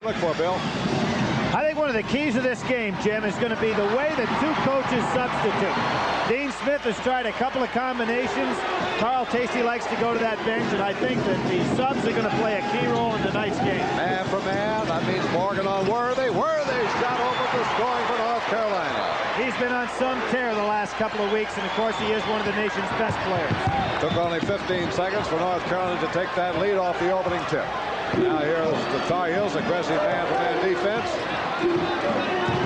Look for Bill. I think one of the keys of this game, Jim, is going to be the way the two coaches substitute. Dean Smith has tried a couple of combinations. Carl Tacey likes to go to that bench, and I think that the subs are going to play a key role in tonight's game. Man for man, that means Morgan on Worthy. Worthy shot over to scoring for North Carolina. He's been on some tear the last couple of weeks, and of course he is one of the nation's best players. Took only 15 seconds for North Carolina to take that lead off the opening tip. Now here's the Tar Heels, aggressive man-to-man defense.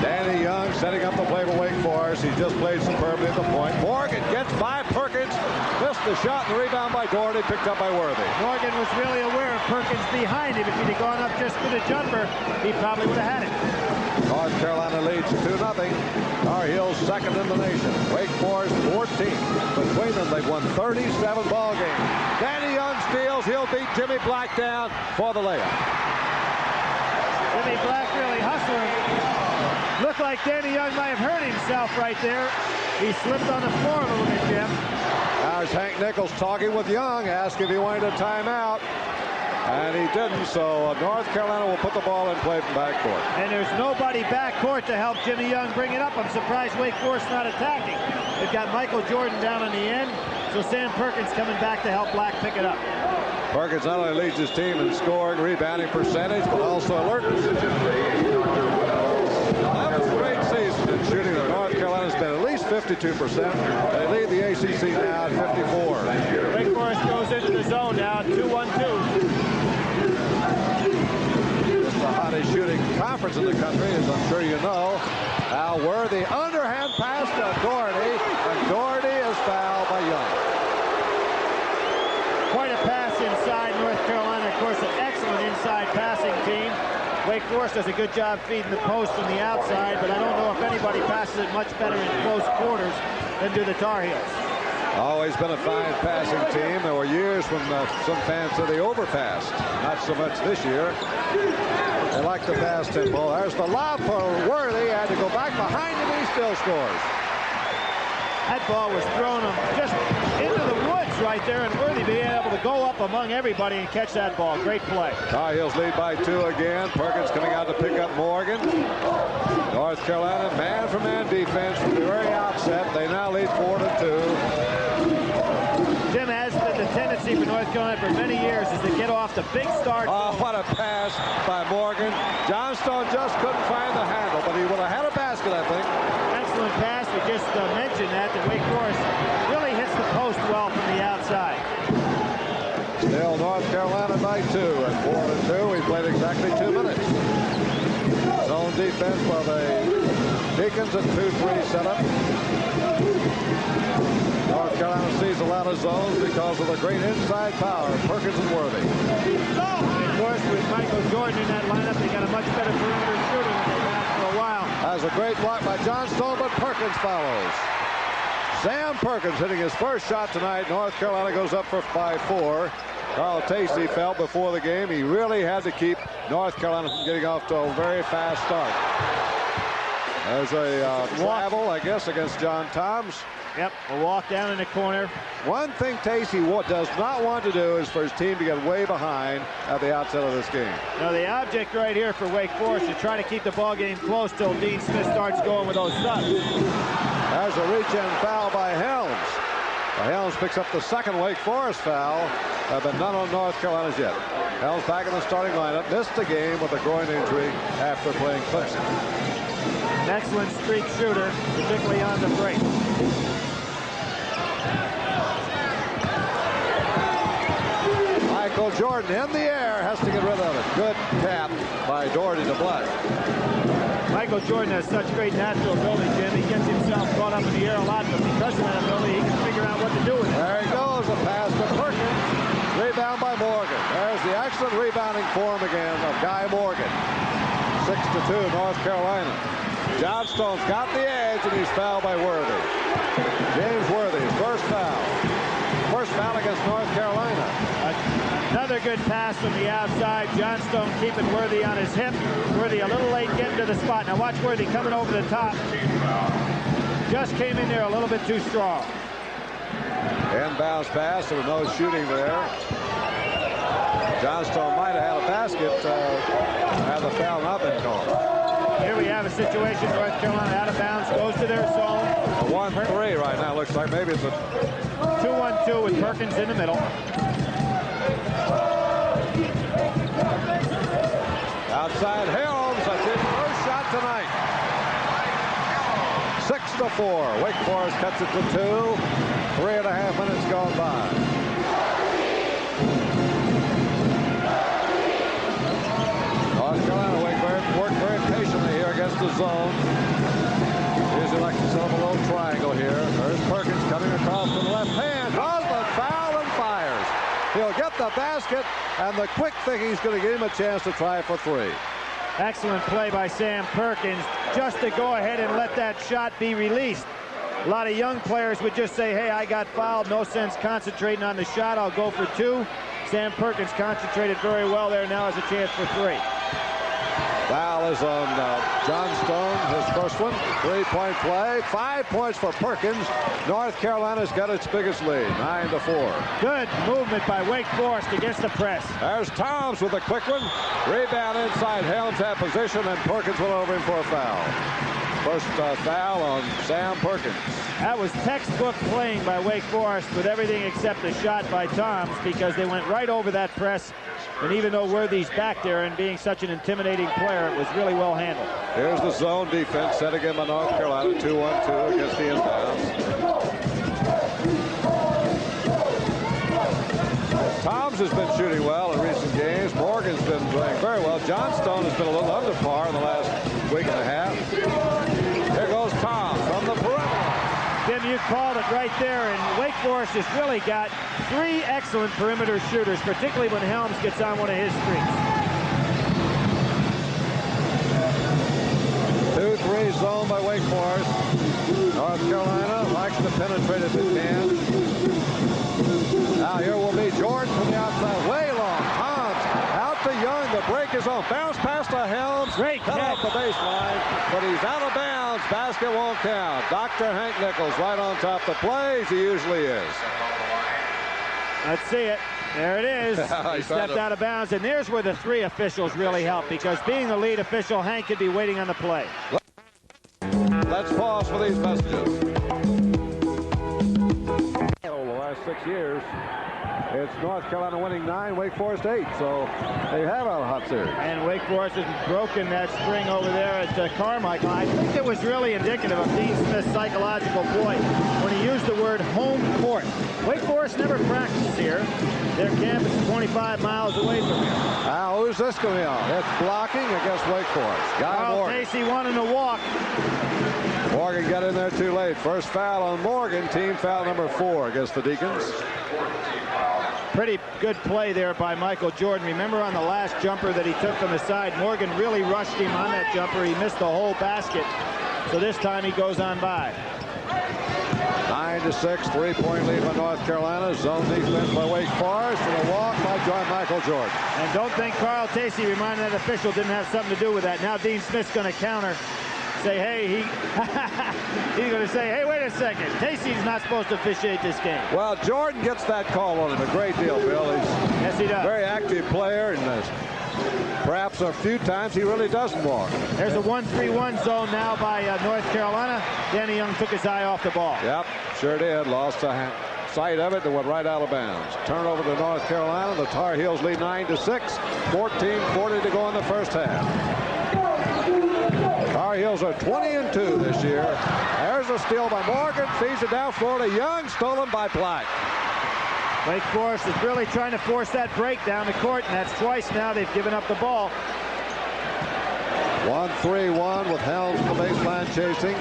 Danny Young setting up the play for Wake Forest. He just played superbly at the point. Morgan gets by Perkins. Missed the shot, and the rebound by Doherty, picked up by Worthy. Morgan was really aware of Perkins behind him. If he'd have gone up just for the jumper, he probably would have had it. North Carolina leads 2-0. Tar Heels second in the nation. Wake Forest 14. Between them, they've won 37 ball games. Danny Young steals. He'll beat Jimmy Black down for the layup. Jimmy Black really hustling. Looked like Danny Young might have hurt himself right there. He slipped on the floor a little bit, Jim. There's Hank Nichols talking with Young, asked if he wanted a timeout. And he didn't, so North Carolina will put the ball in play from backcourt. And there's nobody backcourt to help Jimmy Young bring it up. I'm surprised Wake Forest not attacking. They've got Michael Jordan down on the end, so Sam Perkins coming back to help Black pick it up. Perkins not only leads his team in scoring, rebounding percentage, but also alertness. 11th straight season in shooting. North Carolina's been at least 52%. They lead the ACC now at 54. Wake Forest goes into the zone now, 2-1-2. It's the hottest shooting conference in the country, as I'm sure you know. Al Worthy, underhand pass to Doherty, and Doherty is fouled by Young. Quite a pass inside North Carolina. Of course, an excellent inside passing team. Wake Forest does a good job feeding the post from the outside, but I don't know if anybody passes it much better in close quarters than do the Tar Heels. Always been a fine passing team. There were years when some fans said they overpassed. Not so much this year. They like the pass tempo. There's the lob for Worthy. Had to go back behind him, and he still scores. That ball was thrown just into the woods right there, and Worthy being able to go up among everybody and catch that ball. Great play. Tar Heels lead by 2 again. Perkins coming out to pick up Morgan. North Carolina man-for-man defense from the very outset. They now lead 4-2. Jim, has been the tendency for North Carolina for many years is to get off the big start. Oh, what a pass by Morgan. Johnstone just couldn't find the handle, but he would have had a basket, I think. Excellent pass. We just mentioned that Wake Forest really hits the post well from the outside. Still North Carolina by 2 at 4-2. We played exactly 2 minutes. Zone defense by the Deacons at 2-3 setup. North Carolina sees a lot of zones because of the great inside power of Perkins and Worthy. Of course, with Michael Jordan in that lineup, they got a much better perimeter shooter than they've had for a while. That's a great block by Johnstone, but Perkins follows. Sam Perkins hitting his first shot tonight. North Carolina goes up for 5-4. Carl Tacey felt before the game he really had to keep North Carolina from getting off to a very fast start. There's a travel, I guess, against John Toms. Yep, a walk down in the corner. One thing Tacey does not want to do is for his team to get way behind at the outset of this game. Now the object right here for Wake Forest is trying to keep the ball game close till Dean Smith starts going with those subs. There's a reach-in foul by Helms. Helms picks up the second Wake Forest foul, but none on North Carolina's yet. Helms back in the starting lineup, missed the game with a groin injury after playing Clemson. An excellent streak shooter, particularly on the break. Michael Jordan in the air, has to get rid of it. Good tap by Doherty to Black. Michael Jordan has such great natural ability, Jim. He gets himself caught up in the air a lot, but because of that ability, he can figure out what to do with it. There he goes, a pass to Perkins. Rebound by Morgan. There's the excellent rebounding form again of Guy Morgan. 6-2, North Carolina. Johnstone's got the edge, and he's fouled by Worthy. James Worthy, first foul. First foul against North Carolina. Another good pass from the outside. Johnstone keeping Worthy on his hip. Worthy a little late getting to the spot. Now watch Worthy coming over the top. Just came in there a little bit too strong. Inbounds pass, there was no shooting there. Johnstone might have had a basket had the foul not been called. Here we have a situation. North Carolina out of bounds, goes to their zone. A 1-3 right now. Looks like maybe it's a 2-1-2 with Perkins in the middle. Outside Helms. That's his first shot tonight. 6-4. Wake Forest cuts it to 2. 3.5 minutes gone by. North Carolina worked very patiently here against the zone. Usually likes to set up a little triangle here. There's Perkins coming across to the left hand. Draws the foul and fires. He'll get the basket, and the quick thinking's going to give him a chance to try for 3. Excellent play by Sam Perkins just to go ahead and let that shot be released. A lot of young players would just say, hey, I got fouled. No sense concentrating on the shot. I'll go for 2. Sam Perkins concentrated very well there. Now has a chance for 3. Foul is on Johnstone, his first one. 3-point play. 5 points for Perkins. North Carolina's got its biggest lead, 9-4. Good movement by Wake Forest against the press. There's Toms with a quick one. Rebound inside. Helms had position, and Perkins went over him for a foul. First foul on Sam Perkins. That was textbook playing by Wake Forest with everything except the shot by Toms, because they went right over that press. And even though Worthy's back there and being such an intimidating player, it was really well handled. Here's the zone defense set again by North Carolina. 2-1-2 against the inbounds. Toms has been shooting well in recent games. Morgan's been playing very well. Johnstone has been a little under par in the last week and a half. Here goes Toms from the perimeter. Jim, you called it right there, and Wake Forest has really got 3 excellent perimeter shooters, particularly when Helms gets on one of his streaks. 2-3 zone by Wake Forest. North Carolina likes to penetrate if it can. Now here will be Jordan from the outside. Way long. Toms out to Young. The break is on. Bounce pass to Helms. Great cut off the baseline, but he's out of bounds. Basket won't count. Dr. Hank Nichols right on top the plays. He usually is. Let's see it. There it is. He stepped out of bounds, and there's where the 3 officials really help, because being the lead official, Hank could be waiting on the play. Let's pause for these messages. The last 6 years, it's North Carolina winning 9, Wake Forest 8, so they have a hot series. And Wake Forest has broken that string over there at Carmichael. I think it was really indicative of Dean Smith's psychological ploy when he used the word home court. Wake Forest never practiced here. Their campus is 25 miles away from here. Now, who's this going to be on? It's blocking against Wake Forest. Carl Tacey wanting to walk. Morgan got in there too late. First foul on Morgan. Team foul number 4 against the Deacons. Pretty good play there by Michael Jordan. Remember on the last jumper that he took from the side, Morgan really rushed him on that jumper. He missed the whole basket. So this time he goes on by. 9-6, 3-point lead by North Carolina. Zone defense by Wake Forest, and a walk by John Michael Jordan. And don't think Carl Tacey reminded that official didn't have something to do with that. Now Dean Smith's going to counter. Say, hey, he's going to say, hey, wait a second. Tacey's not supposed to officiate this game. Well, Jordan gets that call on him a great deal, Bill. Yes, he does. A very active player, and perhaps a few times he really doesn't walk. There's a 1-3-1 zone now by North Carolina. Danny Young took his eye off the ball. Yep, sure did. Lost sight of it and went right out of bounds. Turnover to North Carolina. The Tar Heels lead 9-6. 14:40 to go in the first half. Tar Heels are 20-2 this year. There's a steal by Morgan. Feeds it down floor to Young. Stolen by Black. Wake Forest is really trying to force that break down the court, and that's twice now they've given up the ball. 1-3-1 with Helms the baseline chasing.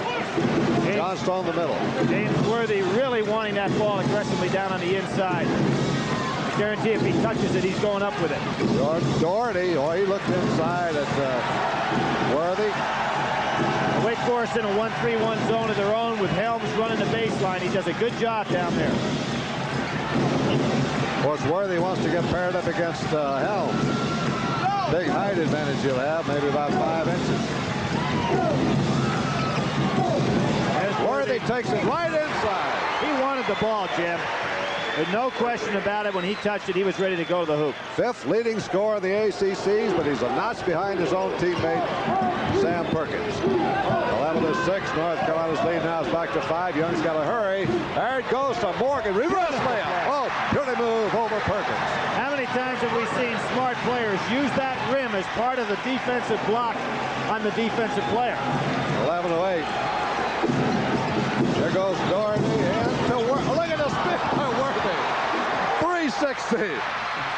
Johnstone in the middle. James Worthy really wanting that ball aggressively down on the inside. I guarantee if he touches it, he's going up with it. Doherty, he looked inside at Worthy. Wake Forest in a 1-3-1 zone of their own with Helms running the baseline. He does a good job down there. Of course, Worthy wants to get paired up against Helms. Big height advantage he'll have, maybe about 5 inches. As Worthy takes it right inside. He wanted the ball, Jim. With no question about it, when he touched it, he was ready to go to the hoop. 5th leading scorer in the ACCs, but he's a notch behind his own teammate, Sam Perkins. 11-6. North Carolina's lead now is back to 5. Young's got to hurry. There it goes to Morgan. Reverse layup. Oh, beauty move over Perkins. How many times have we seen smart players use that rim as part of the defensive block on the defensive player? 11-8. There goes Doherty into Worthy. Look at the spin by Worthy. 360.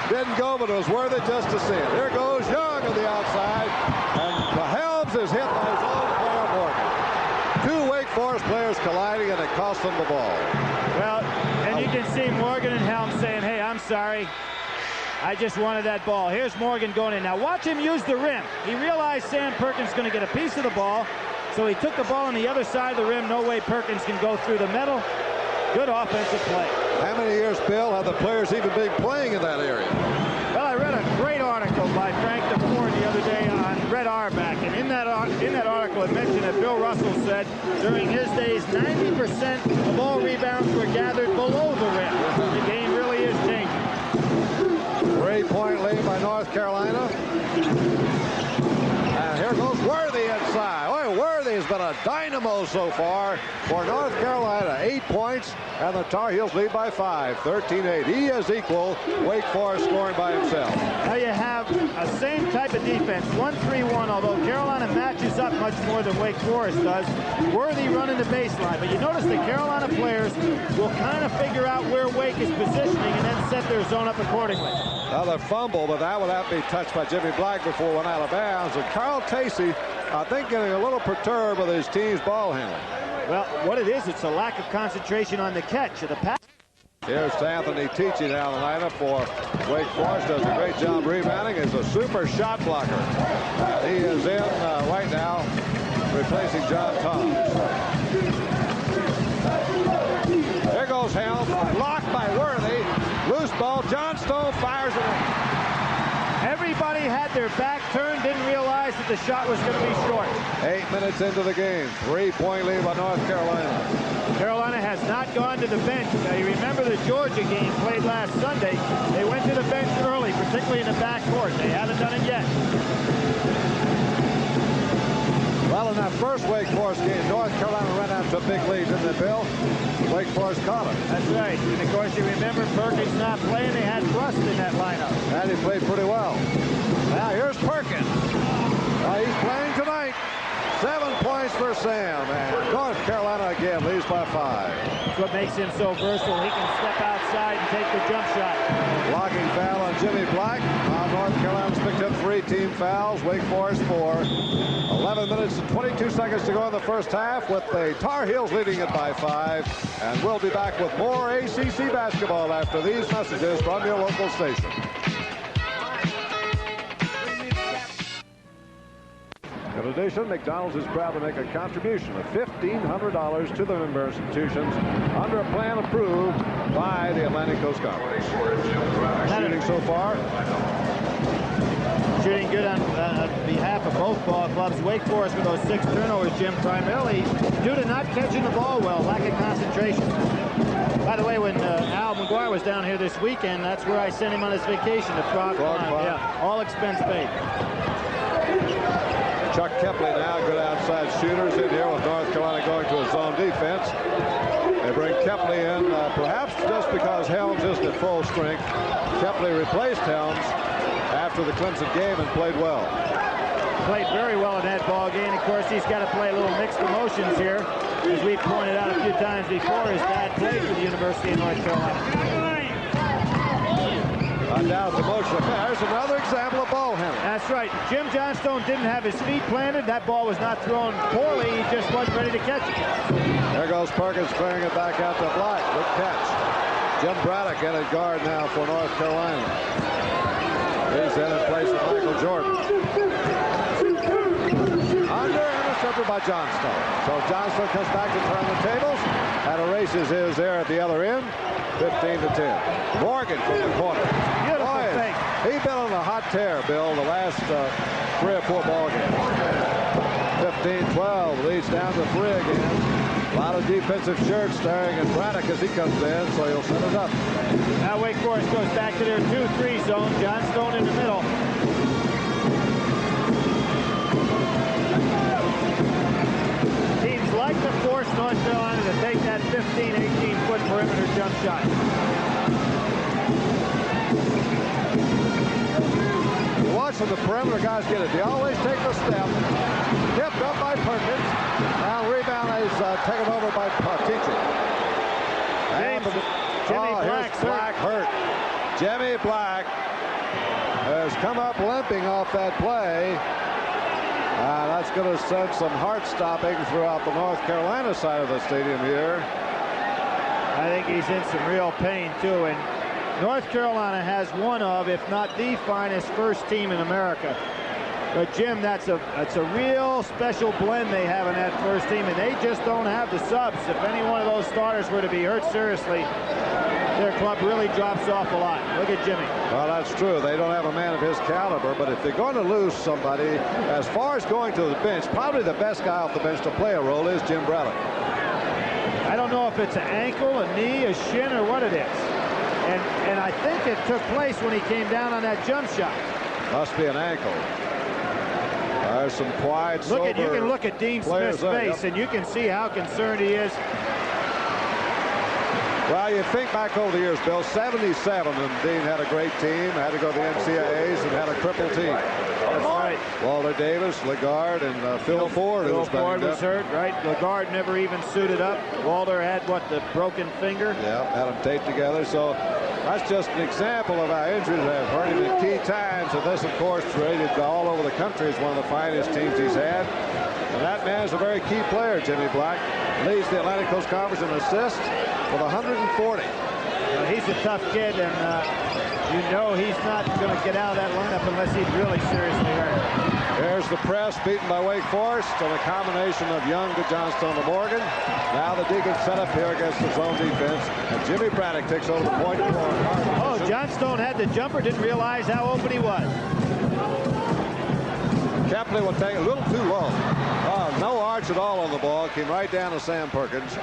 Didn't go, but it was worth it just to see it. Here goes Young on the outside, and Helms is hit by his own player, Morgan. 2 Wake Forest players colliding, and it cost them the ball. Well, and you can see Morgan and Helms saying, hey, I'm sorry. I just wanted that ball. Here's Morgan going in. Now watch him use the rim. He realized Sam Perkins is going to get a piece of the ball, so he took the ball on the other side of the rim. No way Perkins can go through the middle. Good offensive play. How many years, Bill, have the players even been playing in that area? Well, I read a great article by Frank DeFord the other day on Red Auerbach, and in that article it mentioned that Bill Russell said during his days 90% of all rebounds were gathered below the rim. The game really is changing. 3-point lead by North Carolina. And here goes Worthy inside. Boy, Worthy has been a dynamo so far for North Carolina. 8 points, and the Tar Heels lead by 5, 13-8. He is equal. Wake Forest scoring by himself. Now you have a same type of defense, 1-3-1, although Carolina matches up much more than Wake Forest does. Worthy running the baseline, but you notice the Carolina players will kind of figure out where Wake is positioning and then set their zone up accordingly. Another fumble, but that would have to be touched by Jimmy Black before it went out of bounds. And Carl Tacey, I think, getting a little perturbed with his team's ball handling. Well, what it is, it's a lack of concentration on the catch of the pass. Here's Anthony Teachy down the lineup for Wake Forest. Does a great job rebounding. Is a super shot blocker. He is in right now, replacing John Thomas. There goes Helms, blocked by Worthy. Loose ball. John Stone fires it in. Everybody had their back turned, didn't realize that the shot was going to be short. 8 minutes into the game. 3-point lead by North Carolina. Carolina has not gone to the bench. Now, you remember the Georgia game played last Sunday. They went to the bench early, particularly in the backcourt. They haven't done it yet. Well, in that first Wake Forest game, North Carolina ran out to a big lead, didn't they, Bill? Wake Forest caught it. That's right. And, of course, you remember Perkins not playing. They had Rust in that lineup. And he played pretty well. Now, here's Perkins. He's playing tonight. 7 points for Sam. And North Carolina again leads by 5. That's what makes him so versatile. He can step outside and take the jump shot. Blocking foul on Jimmy Black. North Carolina's picked up 3 team fouls. Wake Forest 4. 11 minutes and 22 seconds to go in the first half with the Tar Heels leading it by 5. And we'll be back with more ACC basketball after these messages from your local station. In addition, McDonald's is proud to make a contribution of $1,500 to the member institutions under a plan approved by the Atlantic Coast Conference. Shooting so far. Shooting good on behalf of both ball clubs. Wake Forest with those 6 turnovers, Jim, primarily due to not catching the ball well, lack of concentration. By the way, when Al McGuire was down here this weekend, that's where I sent him on his vacation to Frog Pond. Yeah, all expense paid. Chuck Kepley now, good outside shooters in here with North Carolina going to a zone defense. They bring Kepley in, perhaps just because Helms isn't at full strength. Kepley replaced Helms after the Clemson game and played well. Played very well in that ball game. Of course, he's got to play a little mixed emotions here. As we pointed out a few times before, his dad played for the University of North Carolina. Down the motion. There's another example of ball handling. That's right. Jim Johnstone didn't have his feet planted. That ball was not thrown poorly. He just wasn't ready to catch it. There goes Perkins clearing it back out to Black. Good catch. Jim Braddock in at guard now for North Carolina. He's in place of Michael Jordan. Under intercepted by Johnstone. So Johnstone comes back to turn the tables and erases his there at the other end. 15-10. Morgan from the corner. Beautiful thing. He's been on a hot tear, Bill, the last 3 or 4 ball games. 15-12. Leads down to 3 again. A lot of defensive shirts staring at Braddock as he comes in, so he'll set it up. Now Wake Forest goes back to their 2-3 zone. Johnstone in the middle. Teams like to force North Carolina to take that 15, 18-foot perimeter jump shot. Watching the perimeter guys get it. They always take the step. Tipped up by Perkins. Now rebound is taken over by Teaching. Jimmy Black hurt. Jimmy Black has come up limping off that play. That's going to send some heart stopping throughout the North Carolina side of the stadium here. I think he's in some real pain too. And North Carolina has one of, if not the finest first team in America. But Jim, that's a real special blend they have in that first team, and they just don't have the subs. If any one of those starters were to be hurt seriously, their club really drops off a lot. Look at Jimmy. Well, that's true. They don't have a man of his caliber, but if they're going to lose somebody, as far as going to the bench, probably the best guy off the bench to play a role is Jim Braddock. I don't know if it's an ankle, a knee, a shin, or what it is. And I think it took place when he came down on that jump shot. Must be an ankle. There's some quiet, sober you can look at Dean Smith's face, and you can see how concerned he is. Well, you think back over the years, Bill, 77, and Dean had a great team, had to go to the NCAAs, and had a crippled team. That's right. Walter Davis, Lagarde, and Phil Ford. Phil Ford was hurt, right? Lagarde never even suited up. Walter had, what, the broken finger? Yeah, had them taped together. So that's just an example of how injuries have hurt him at key times. And this, of course, rated all over the country as one of the finest teams he's had. And that man is a very key player, Jimmy Black. Leads the Atlantic Coast Conference in assists with 140. Well, he's a tough kid, and you know he's not going to get out of that lineup unless he's really seriously hurt. There's the press beaten by Wake Forest on a combination of Young to Johnstone to Morgan. Now the Deacons set up here against the zone defense, and Jimmy Braddock takes over the point. Oh, Johnstone had the jumper, didn't realize how open he was. Kepley will take a little too low. No arch at all on the ball. Came right down to Sam Perkins.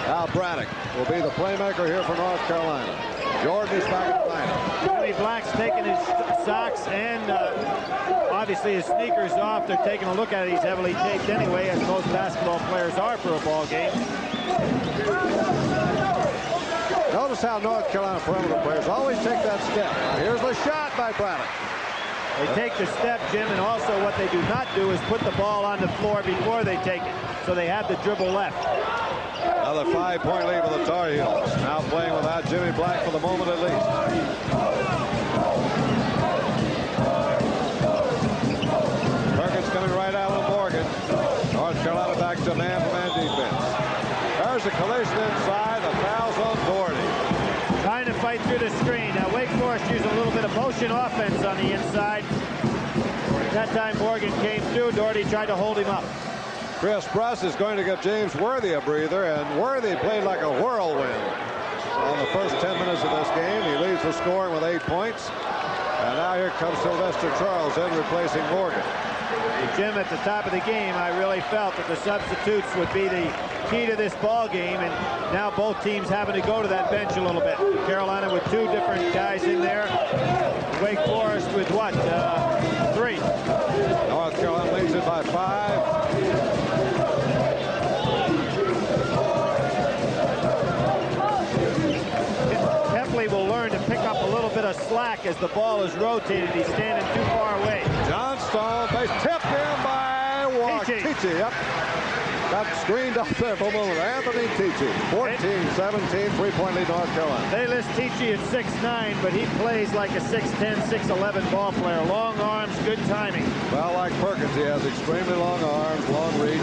Now Braddock will be the playmaker here for North Carolina. Jordan is back in the lineup. Jimmy Black's taking his socks and obviously his sneakers off. They're taking a look at it. He's heavily taped anyway, as most basketball players are for a ball game. Notice how North Carolina perimeter players always take that step. Now here's the shot by Braddock. They take the step, Jim, and also what they do not do is put the ball on the floor before they take it. So they have the dribble left. Another 5-point lead for the Tar Heels. Now playing without Jimmy Black for the moment at least. Perkins coming right out of Morgan. North Carolina back to man-to-man defense. There's a collision inside. The foul's on Doherty. Trying to fight through the screen. Now Wake Forest used a little bit of motion offense on the inside. That time Morgan came through. Doherty tried to hold him up. Chris Bruss is going to give James Worthy a breather, and Worthy played like a whirlwind on the first 10 minutes of this game. He leads the scoring with 8 points. And now here comes Sylvester Charles in replacing Morgan. Jim, at the top of the game, I really felt that the substitutes would be the key to this ball game, and now both teams having to go to that bench a little bit. Carolina with 2 different guys in there. Wake Forest with what? 3. North Carolina leads it by 5. Kepley will learn to pick up a little bit of slack as the ball is rotated. He's standing too far away. Johnstone, base tipped in by Teachy. Yep. Got screened up there for a moment. Anthony Teachy, 14-17, 3-point lead North Carolina. They list Teachy at 6'9", but he plays like a 6'10", 6'11 ball player. Long arms, good timing. Well, like Perkins, he has extremely long arms, long reach.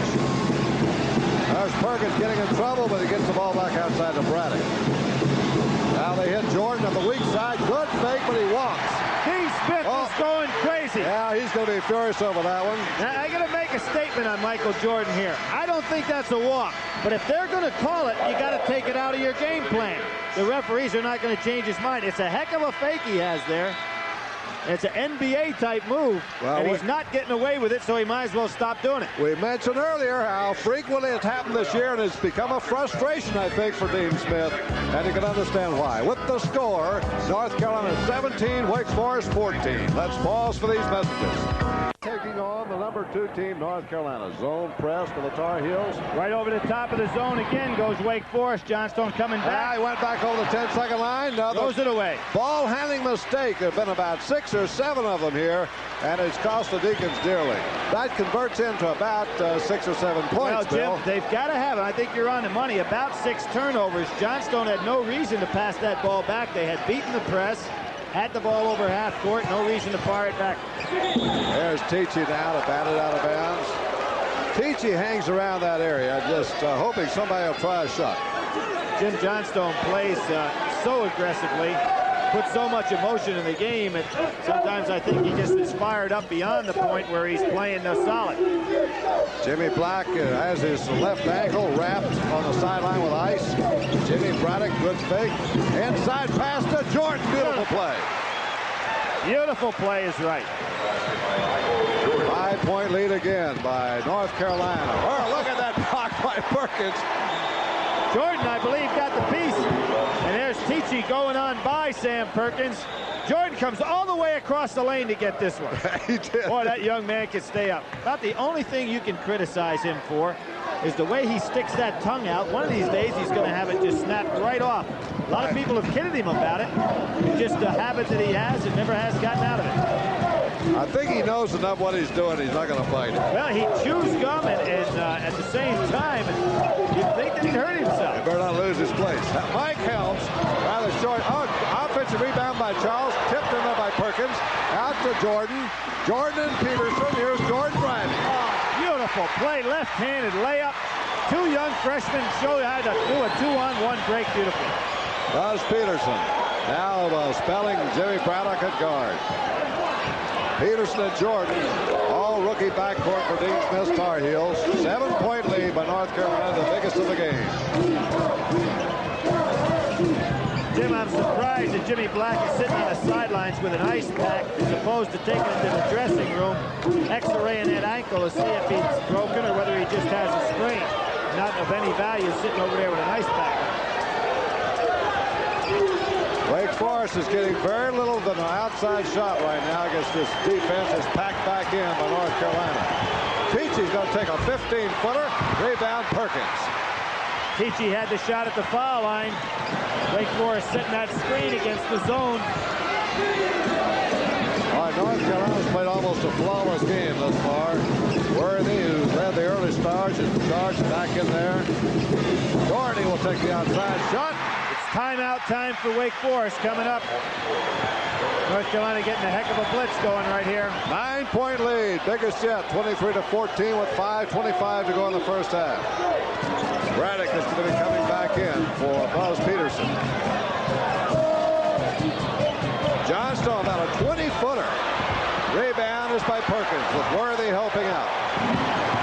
There's Perkins getting in trouble, but he gets the ball back outside to Braddock. Now they hit Jordan on the weak side. Good fake, but he walks. Dean Smith is going crazy. Yeah, he's going to be furious over that one. Now, I got to make a statement on Michael Jordan here. I don't think that's a walk, but if they're going to call it, you got to take it out of your game plan. The referees are not going to change his mind. It's a heck of a fake he has there. It's an NBA-type move, and he's not getting away with it, so he might as well stop doing it. We mentioned earlier how frequently it's happened this year, and it's become a frustration, I think, for Dean Smith, and you can understand why. With the score, North Carolina 17, Wake Forest 14. Let's pause for these messages. Taking on the number 2 team, North Carolina. Zone press for the Tar Heels. Right over the top of the zone again goes Wake Forest. Johnstone coming back. He went back over the 10-second line. Now throws it away. Ball handling mistake. There have been about 6 or 7 of them here, and it's cost the Deacons dearly. That converts into about 6 or 7 points. Well, Jim, Bill, they've got to have it. I think you're on the money. About 6 turnovers. Johnstone had no reason to pass that ball back. They had beaten the press. Had the ball over half court, no reason to fire it back. There's Tichy now to bat it out of bounds. Tichy hangs around that area, just hoping somebody will try a shot. Jim Johnstone plays so aggressively, puts so much emotion in the game, and sometimes I think he just is fired up beyond the point where he's playing solid. Jimmy Black has his left ankle wrapped on the sideline with ice. Jimmy Braddock, good fake. Inside pass to Jordan. Beautiful play. Beautiful play is right. 5-point lead again by North Carolina. Oh, look at that block by Perkins. Jordan, I believe, got the piece. And there's Tichy going on by Sam Perkins. Jordan comes all the way across the lane to get this one. He did. Boy, that young man can stay up. About the only thing you can criticize him for is the way he sticks that tongue out. One of these days, he's going to have it just snapped right off. A lot of people have kidded him about it. It's just a habit that he has and never has gotten out of it. I think he knows enough what he's doing. He's not going to fight it. Well, he chews gum, and at the same time, you'd think that he'd hurt himself. He better not lose his place. Mike Helms, rather short. Oh, offensive rebound by Charles. Tipped in there by Perkins. Out to Jordan. Jordan and Peterson. Here's Jordan driving. Oh, beautiful play. Left-handed layup. 2 young freshmen show you how to do a 2-on-1 break beautifully. Does Peterson. Now spelling Jimmy Braddock at guard. Peterson and Jordan, all rookie backcourt for Dean Smith's Tar Heels. 7-point lead by North Carolina, the biggest of the game. Jim, I'm surprised that Jimmy Black is sitting on the sidelines with an ice pack as opposed to taking it to the dressing room, X-raying that ankle to see if he's broken or whether he just has a sprain. Not of any value sitting over there with an ice pack. Wake Forest is getting very little than an outside shot right now against this defense is packed back in by North Carolina. Tichy's going to take a 15-footer. Rebound Perkins. Tichy had the shot at the foul line. Wake Forest setting that screen against the zone. All right, North Carolina's played almost a flawless game thus far. Worthy, who led the early stars, is charged back in there. Doherty will take the outside shot. Timeout time for Wake Forest coming up. North Carolina getting a heck of a blitz going right here. 9-point lead, biggest yet, 23-14 with 5:25 to go in the first half. Braddock is going to be coming back in for Buzz Peterson. Johnstone about a 20-footer. Rebound is by Perkins with Worthy helping out.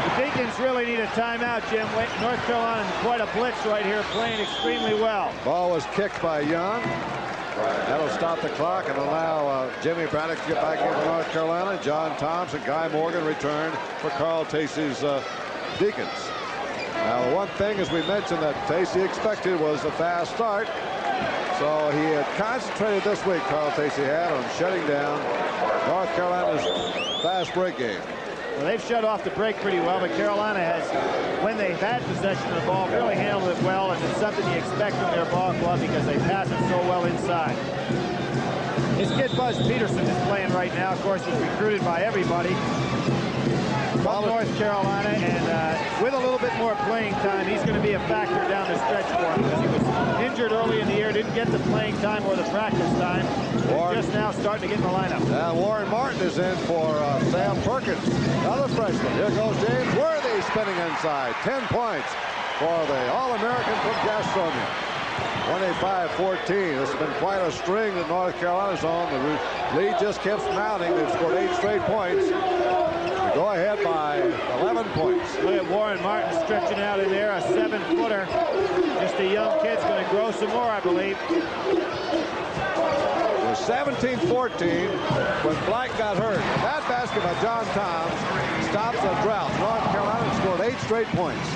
The Deacons really need a timeout, Jim. North Carolina in quite a blitz right here, playing extremely well. Ball was kicked by Young. That'll stop the clock and allow Jimmy Braddock to get back into North Carolina. John Thompson, Guy Morgan return for Carl Tacey's Deacons. Now, the one thing, as we mentioned, that Tacey expected was a fast start. So he had concentrated this week, Carl Tacey had, on shutting down North Carolina's fast break game. Well, they've shut off the break pretty well, but Carolina has, when they've had possession of the ball, really handled it well, and it's something you expect from their ball club because they pass it so well inside. This kid Buzz Peterson is playing right now. Of course, he's recruited by everybody from North Carolina, and with a little bit more playing time, he's going to be a factor down the stretch for him because he was injured early in the year, didn't get the playing time or the practice time. Just now starting to get in the lineup. Warren Martin is in for Sam Perkins, another freshman. Here goes James Worthy spinning inside. 10 points for the All-American from Gastonia. 25-14. This has been quite a string that North Carolina's on. The lead just keeps mounting. They've scored 8 straight points. They go ahead by 11 points. Look at Warren Martin stretching out in there, a 7-footer. Just a young kid's going to grow some more, I believe. With 17-14 when Black got hurt. That basket by John Toms stops a drought. North Carolina scored 8 straight points.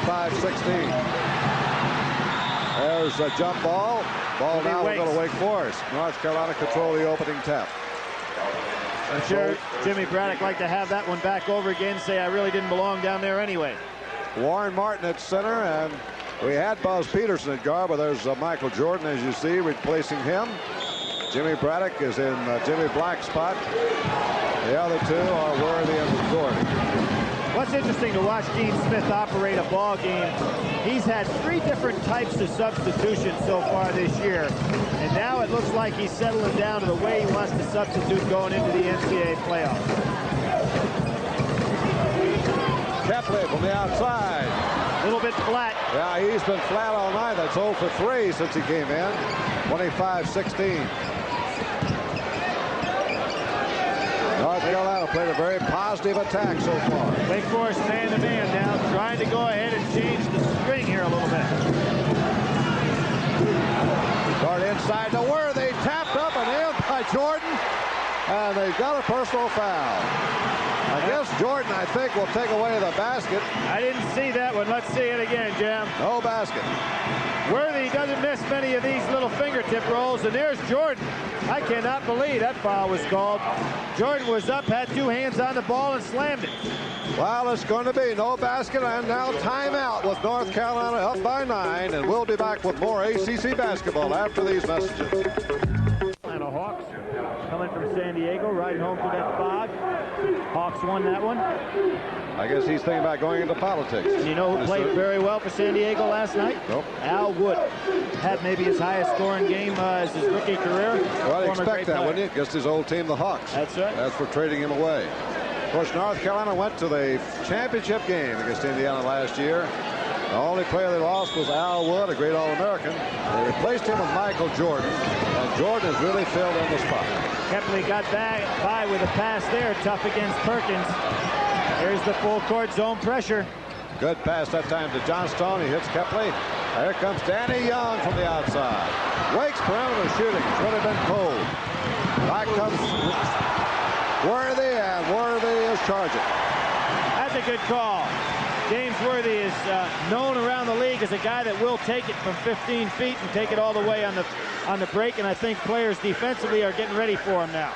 25-16. There's a jump ball. Ball now will go to Wake Forest. North Carolina control the opening tap. I'm sure Jimmy Braddock liked to have that one back over again, say I really didn't belong down there anyway. Warren Martin at center, and we had Buzz Peterson at guard, but there's Michael Jordan, as you see, replacing him. Jimmy Braddock is in Jimmy Black's spot. The other two are Worthy and McGordy. What's interesting to watch Dean Smith operate a ball game, he's had 3 different types of substitutions so far this year, and now it looks like he's settling down to the way he wants to substitute going into the NCAA playoffs. Kepley from the outside. A little bit flat. Yeah, he's been flat all night. That's 0 for 3 since he came in. 25-16. North Carolina played a very positive attack so far. Wake Forest man-to-man now, trying to go ahead and change the string here a little bit. Guard inside to Worthy, tapped up and in by Jordan, and they've got a personal foul. I guess Jordan, I think, will take away the basket. I didn't see that one. Let's see it again, Jim. No basket. Worthy doesn't miss many of these little fingertip rolls, and there's Jordan. I cannot believe that foul was called. Jordan was up, had 2 hands on the ball, and slammed it. Well, it's going to be no basket, and now timeout with North Carolina up by 9, and we'll be back with more ACC basketball after these messages. Atlanta Hawks coming from San Diego, riding home through that fog. Hawks won that one. I guess he's thinking about going into politics. And you know who played very well for San Diego last night? Nope. Al Wood. Had maybe his highest scoring game as his rookie career. Well, I'd expect that, wouldn't you? Against his old team, the Hawks. That's right. That's for trading him away. Of course, North Carolina went to the championship game against Indiana last year. The only player they lost was Al Wood, a great All-American. They replaced him with Michael Jordan, and Jordan has really filled in the spot. Kepley got by with a pass there, tough against Perkins. Here's the full court zone pressure. Good pass that time to Johnstone. He hits Kepley. Here comes Danny Young from the outside. Wake's perimeter shooting. It's really been cold. Back comes Worthy, and Worthy is charging. That's a good call. James Worthy is known around the league as a guy that will take it from 15 feet and take it all the way on the break, and I think players defensively are getting ready for him now.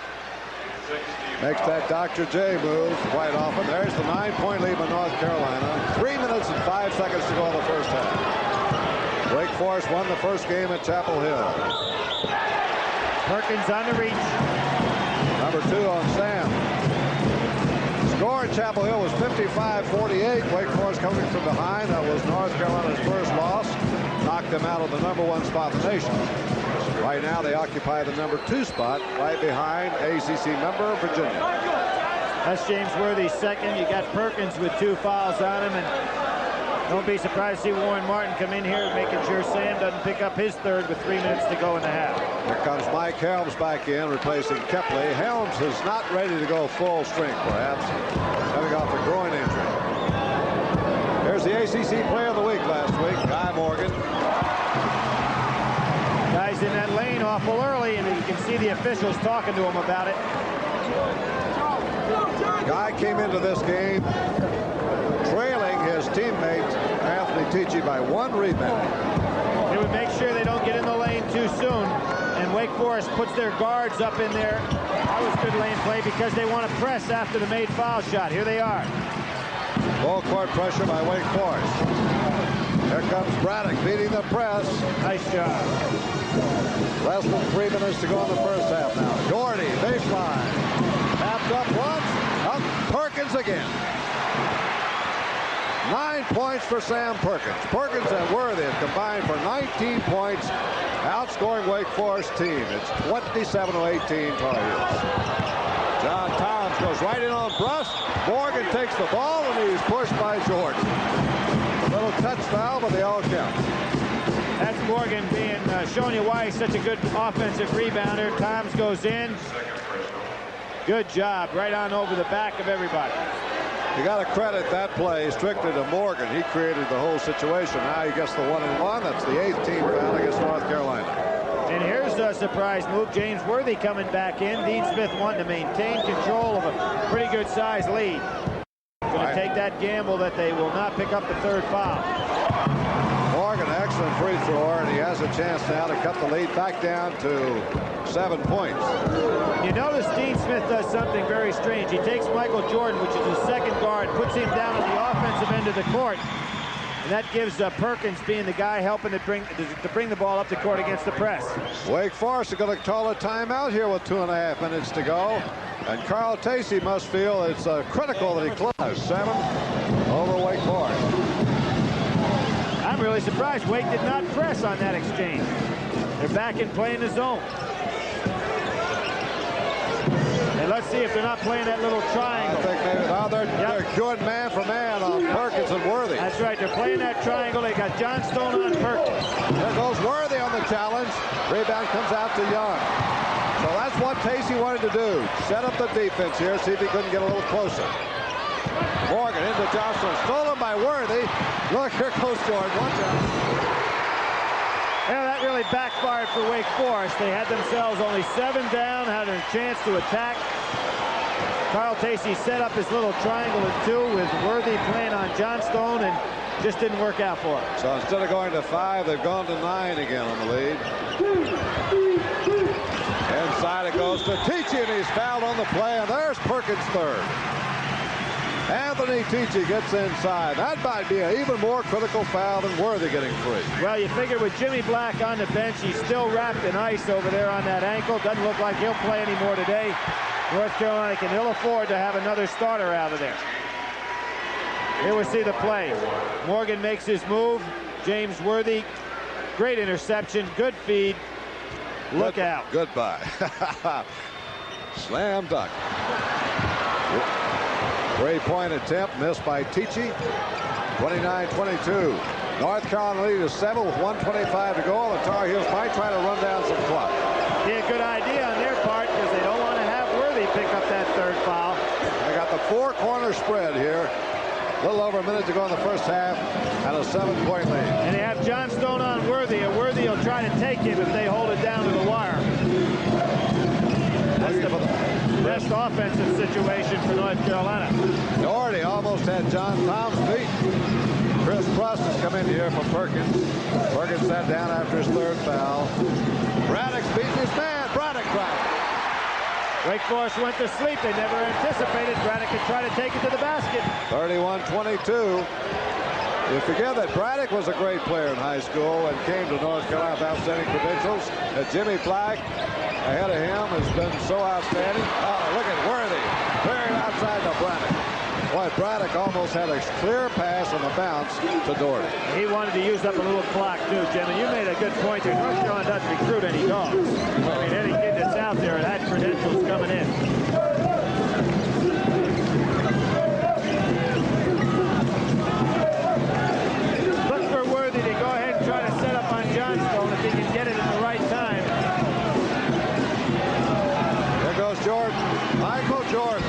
Makes that Dr. J move quite often. There's the 9-point lead by North Carolina. 3 minutes and 5 seconds to go in the first half. Wake Forest won the first game at Chapel Hill. Perkins on the reach. Number 2 on Sam. Score at Chapel Hill was 55-48. Wake Forest coming from behind. That was North Carolina's first loss. Knocked them out of the number 1 spot in the nation. Right now they occupy the number 2 spot, right behind ACC member Virginia. That's James Worthy's second. You got Perkins with 2 fouls on him, and don't be surprised to see Warren Martin come in here making sure Sam doesn't pick up his third with 3 minutes to go in the half. Here comes Mike Helms back in, replacing Kepley. Helms is not ready to go full strength, perhaps, coming off a groin injury. Here's the ACC Player of the Week last week, Guy Morgan. Guy's in that lane awful early, and you can see the officials talking to him about it. Guy came into this game trailing his teammate Anthony Teachy by 1 rebound. They would make sure they don't get in the lane too soon, and Wake Forest puts their guards up in there. That was good lane play because they want to press after the made foul shot. Here they are. Full court pressure by Wake Forest. Here comes Braddock beating the press. Nice job. Less than 3 minutes to go in the first half now. Gordy, baseline. Tapped up once. Up Perkins again. 9 points for Sam Perkins. Perkins and Worthy have combined for 19 points, outscoring Wake Forest team. It's 27-18 Tar Heels. John Toms goes right in on Brust. Morgan takes the ball, and he's pushed by Jordan. A little touch foul, but they all count. That's Morgan being showing you why he's such a good offensive rebounder. Toms goes in. Good job, right on over the back of everybody. You got to credit that play strictly to Morgan. He created the whole situation. Now he gets the 1-and-1. That's the 8th team foul against North Carolina. And here's a surprise move. James Worthy coming back in. Dean Smith wanting to maintain control of a pretty good size lead. Going to take that gamble that they will not pick up the third foul. Morgan, excellent free thrower, and he has a chance now to cut the lead back down to 7 points. You notice Dean Smith does something very strange. He takes Michael Jordan, which is his second guard, puts him down on the offensive end of the court. And that gives Perkins being the guy helping to bring the ball up the court against the press. Wake Forest is going to call a timeout here with 2.5 minutes to go. And Carl Tacey must feel it's critical that he close 7 over Wake Forest. I'm really surprised Wake did not press on that exchange. They're back in playing the zone. And let's see if they're not playing that little triangle. I think maybe now they're good man for man on Perkins and Worthy. That's right. They're playing that triangle. They got John Stone on Perkins. There goes Worthy on the challenge. Rebound comes out to Young. So that's what Tacey wanted to do. Set up the defense here, see if he couldn't get a little closer. Morgan into Johnson, stolen by Worthy. Look, here goes Jordan. Watch out. Yeah, that really backfired for Wake Forest. They had themselves only 7 down, had a chance to attack. Carl Tacey set up his little triangle at 2 with Worthy playing on John Stone, and just didn't work out for him. So instead of going to 5, they've gone to 9 again on the lead. Inside it goes to Tichy, and he's fouled on the play, and there's Perkins' third. Anthony Tichy gets inside. That might be an even more critical foul than Worthy getting free. Well, you figure with Jimmy Black on the bench, he's still wrapped in ice over there on that ankle. Doesn't look like he'll play anymore today. North Carolina can ill afford to have another starter out of there. Here we see the play. Morgan makes his move. James Worthy, great interception, good feed. Look out. Goodbye. Slam dunk. 3-point attempt missed by Tichy. 29-22. North Carolina lead is 7 with 1:25 to go. The Tar Heels might try to run down some clock. Be a good idea on their part because they don't want to have Worthy pick up that third foul. They got the 4-corner spread here. A little over a minute to go in the first half and a 7-point lead. And they have John Stone on Worthy, and Worthy will try to take him if they hold it down to the wire. That's the best offensive situation for North Carolina. Doherty almost had John Tom's beat. Chris Pruss has come in here for Perkins. Perkins sat down after his third foul. Braddock's beating his man. Braddock tried. Wake Forest went to sleep. They never anticipated Braddock could try to take it to the basket. 31-22. You forget that Braddock was a great player in high school and came to North Carolina with outstanding credentials. And Jimmy Black, ahead of him, has been so outstanding. Oh, look at Worthy. Clearing outside to Braddock. Boy, Braddock almost had a clear pass on the bounce to Doherty. He wanted to use up a little clock, too, Jim. And you made a good point there. North Carolina doesn't recruit any dogs. I mean, any kid that's out there had credentials coming in. Look for Worthy to go ahead and try to set up on John Stone if he can get it at the right time. There goes Jordan. Michael Jordan.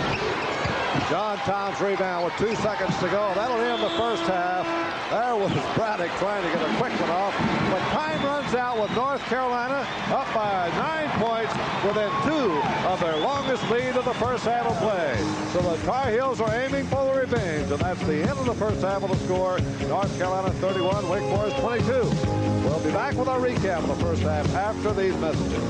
John Tom's rebound with 2 seconds to go. That'll end the first half. There was Braddock trying to get a quick one off. But time runs out with North Carolina up by 9 points within 2 of their longest lead of the first half of play. So the Tar Heels are aiming for the revenge. And that's the end of the first half of the score. North Carolina 31, Wake Forest 22. We'll be back with our recap of the first half after these messages.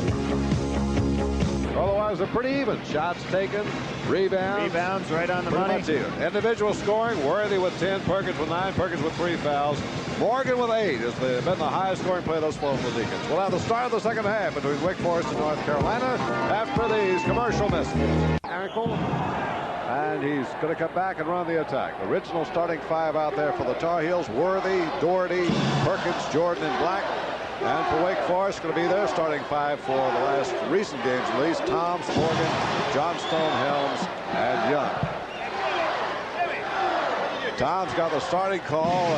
Otherwise, they're pretty even. Shots taken, rebounds. Rebounds right on the money. Much even. Individual scoring, Worthy with 10, Perkins with 9, Perkins with 3 fouls. Morgan with 8 has been the highest scoring player thus far for the Deacons. We'll have the start of the second half between Wake Forest and North Carolina after these commercial messages. Ankle. And he's going to come back and run the attack. Original starting 5 out there for the Tar Heels. Worthy, Doherty, Perkins, Jordan, and Black. And for Wake Forest, going to be their starting 5 for the last recent games at least. Toms, Morgan, Johnstone, Helms, and Young. Toms got the starting call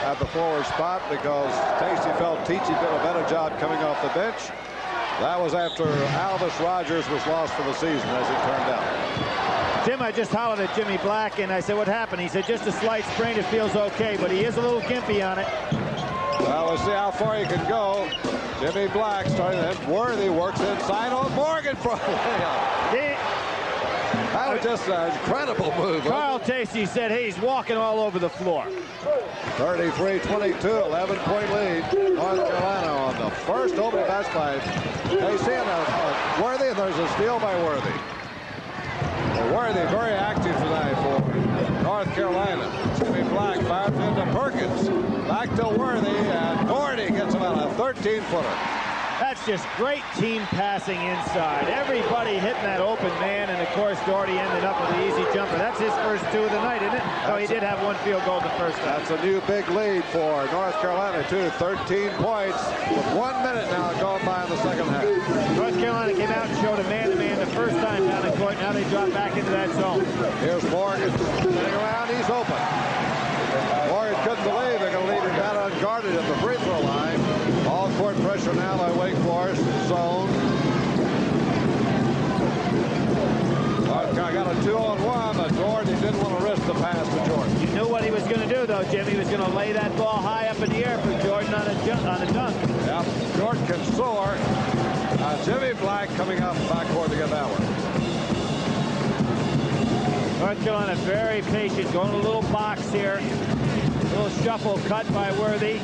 at the forward spot because Tacey felt Tichy did a better job coming off the bench. That was after Alvis Rogers was lost for the season, as it turned out. Jim, I just hollered at Jimmy Black, and I said, what happened? He said, just a slight sprain. It feels okay, but he is a little gimpy on it. Well, we'll see how far he can go. Jimmy Black starting then. Worthy works inside on Morgan for a layup. That was just an incredible move. Carl Tacey said, hey, he's walking all over the floor. 33-22, 11-point lead. North Carolina on the first opening pass by Tacey and Worthy, and there's a steal by Worthy. Worthy very active tonight for North Carolina. Jimmy Black fires into Perkins. Back to Worthy, and Doherty gets about a 13-footer. That's just great team passing inside. Everybody hitting that open man, and of course Doherty ended up with the easy jumper. That's his first 2 of the night, isn't it? No, he did have 1 field goal the first time. That's a new big lead for North Carolina, too. 13 points with 1 minute now gone by in the second half. North Carolina came out and showed a man-to-man the first time down the court. Now they drop back into that zone. Here's Morgan spinning around. He's open. Morgan couldn't believe they're going to leave him that unguarded at the free throw line. All court pressure now by Wake Forest. Zone. Got a 2-on-1, but Jordan didn't want to risk the pass to Jordan. You knew what he was going to do, though, Jim. He was going to lay that ball high up in the air for Jordan on a dunk. Yep, Jordan can soar. Jimmy Black coming up backcourt to get that one. North Carolina very patient, going a little box here. A little shuffle cut by Worthy.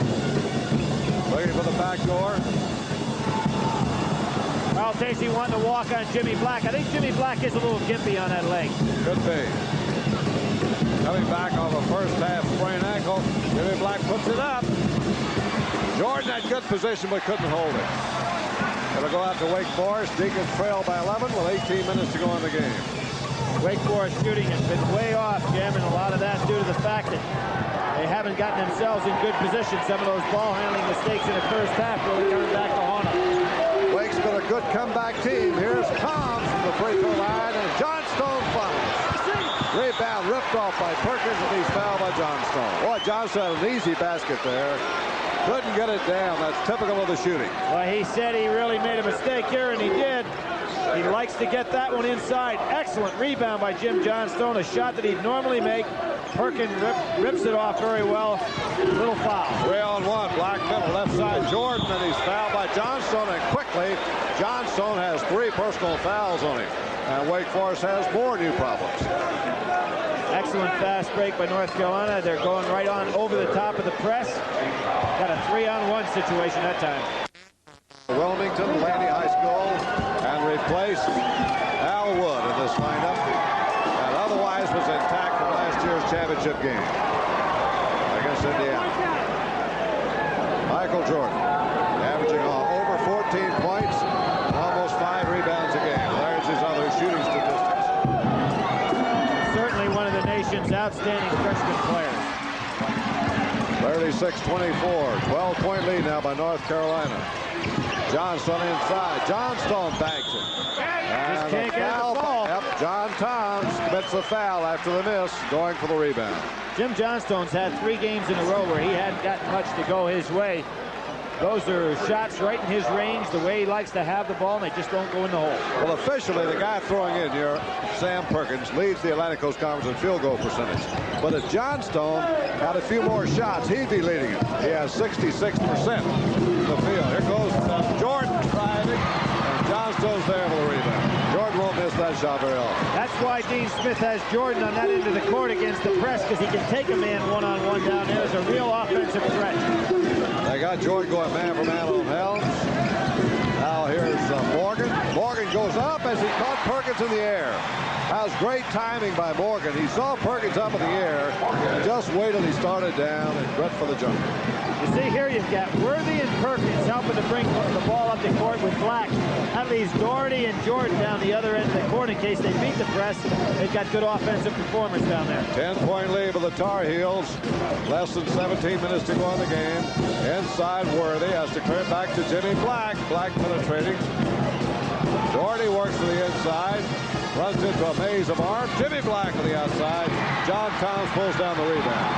Looking for the back door. Carl Tacey wanting to walk on Jimmy Black. I think Jimmy Black is a little gimpy on that leg. Could be. Coming back on the first half sprained ankle. Jimmy Black puts it up. Jordan had good position but couldn't hold it. It'll go out to Wake Forest. Deacons trail by 11 with 18 minutes to go in the game. Wake Forest shooting has been way off, Jim, and a lot of that due to the fact that they haven't gotten themselves in good position. Some of those ball handling mistakes in the first half really coming back to haunt them. Wake's been a good comeback team. Here's Combs from the free throw line, and Johnstone follows. Rebound ripped off by Perkins, and he's fouled by Johnstone. Boy, Johnstone had an easy basket there. Couldn't get it down. That's typical of the shooting. Well, he said he really made a mistake here, and he did. He likes to get that one inside. Excellent rebound by Jim Johnstone. A shot that he'd normally make. Perkins rips it off very well. Little foul. 3-on-1. Black middle, left side. Jordan, and he's fouled by Johnstone. And quickly, Johnstone has 3 personal fouls on him. And Wake Forest has more new problems. Excellent fast break by North Carolina. They're going right on over the top of the press. Got a 3-on-1 situation that time. Wilmington, Laney High School, and replaced Al Wood in this lineup, and otherwise was intact from last year's championship game against Indiana. Michael Jordan averaging over 14 points and almost 5 rebounds a game. There's his other shooting statistics. Certainly one of the nation's outstanding freshman players. 36-24, 12-point lead now by North Carolina. Johnstone inside. Johnstone banks it. Just can't get the ball. Yep, John Toms commits the foul after the miss, going for the rebound. Jim Johnstone's had 3 games in a row where he hadn't gotten much to go his way. Those are shots right in his range, the way he likes to have the ball, and they just don't go in the hole. Well, officially, the guy throwing in here, Sam Perkins, leads the Atlantic Coast Conference in field goal percentage. But if Johnstone had a few more shots, he'd be leading it. He has 66% in the field. Here goes Jordan driving, and Johnstone's there for the rebound. Jordan won't miss that shot very often. That's why Dean Smith has Jordan on that end of the court against the press, because he can take a man one-on-one down there as a real offensive threat. They got Jordan going man for man on Helms. Now here's Morgan. Morgan goes up as he caught Perkins in the air. That was great timing by Morgan. He saw Perkins up in the air and just waited till he started down and went for the jump. You see here you've got Worthy and Perkins helping to bring the ball up the court with Black. That leaves Doherty and Jordan down the other end of the court in case they beat the press. They've got good offensive performance down there. 10-point lead for the Tar Heels. Less than 17 minutes to go in the game. Inside Worthy has to clear it back to Jimmy Black. Black penetrating. Doherty works to the inside. Runs into a maze of arms. Jimmy Black on the outside. John Toms pulls down the rebound.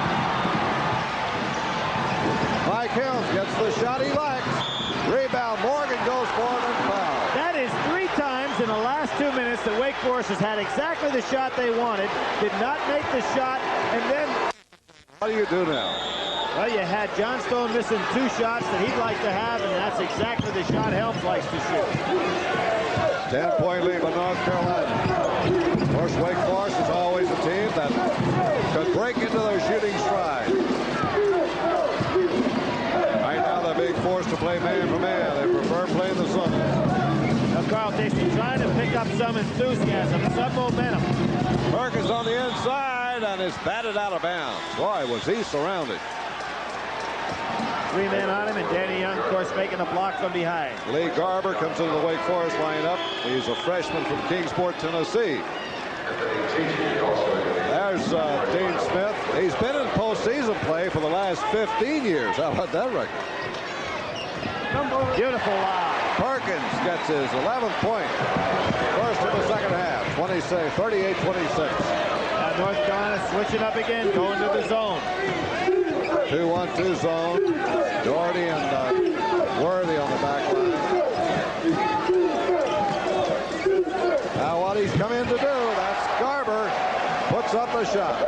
Mike Helms gets the shot he likes. Rebound. Morgan goes forward and foul. That is 3 times in the last 2 minutes that Wake Forest has had exactly the shot they wanted. Did not make the shot, and then... What do you do now? Well, you had John Stone missing 2 shots that he'd like to have, and that's exactly the shot Helms likes to shoot. 10-point lead by North Carolina. Of course, Wake Forest is always a team that could break into their shooting stride. Right now, they're being forced to play man for man. They prefer playing the zone. Now, Carl Tasty trying to pick up some enthusiasm, some momentum. Perkins on the inside, and is batted out of bounds. Boy, was he surrounded. 3 men on him, and Danny Young, of course, making the block from behind. Lee Garber comes into the Wake Forest lineup. He's a freshman from Kingsport, Tennessee. There's Dean Smith. He's been in postseason play for the last 15 years. How about that record? Beautiful lob. Perkins gets his 11th point. First in the second half. 38-26. North Carolina switching up again, going to the zone. 2-1-2 zone. Doherty and Worthy on the back line. Now what he's come in to do, that's Garber. Puts up a shot.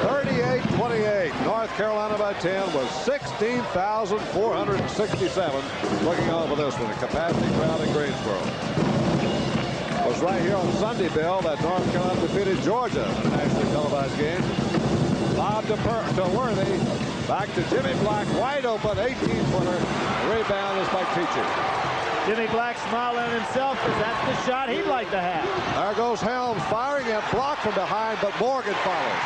38-28. North Carolina by 10 was 16,467 looking on for this one. A capacity crowd in Greensboro. It was right here on Sunday, Bill, that North Carolina defeated Georgia in a nationally televised game. Lob to Worthy. Back to Jimmy Black. Wide open. 18-footer. Rebound is by Teacher. Jimmy Black smiling himself because that's the shot he'd like to have. There goes Helms firing it. Blocked from behind, but Morgan follows.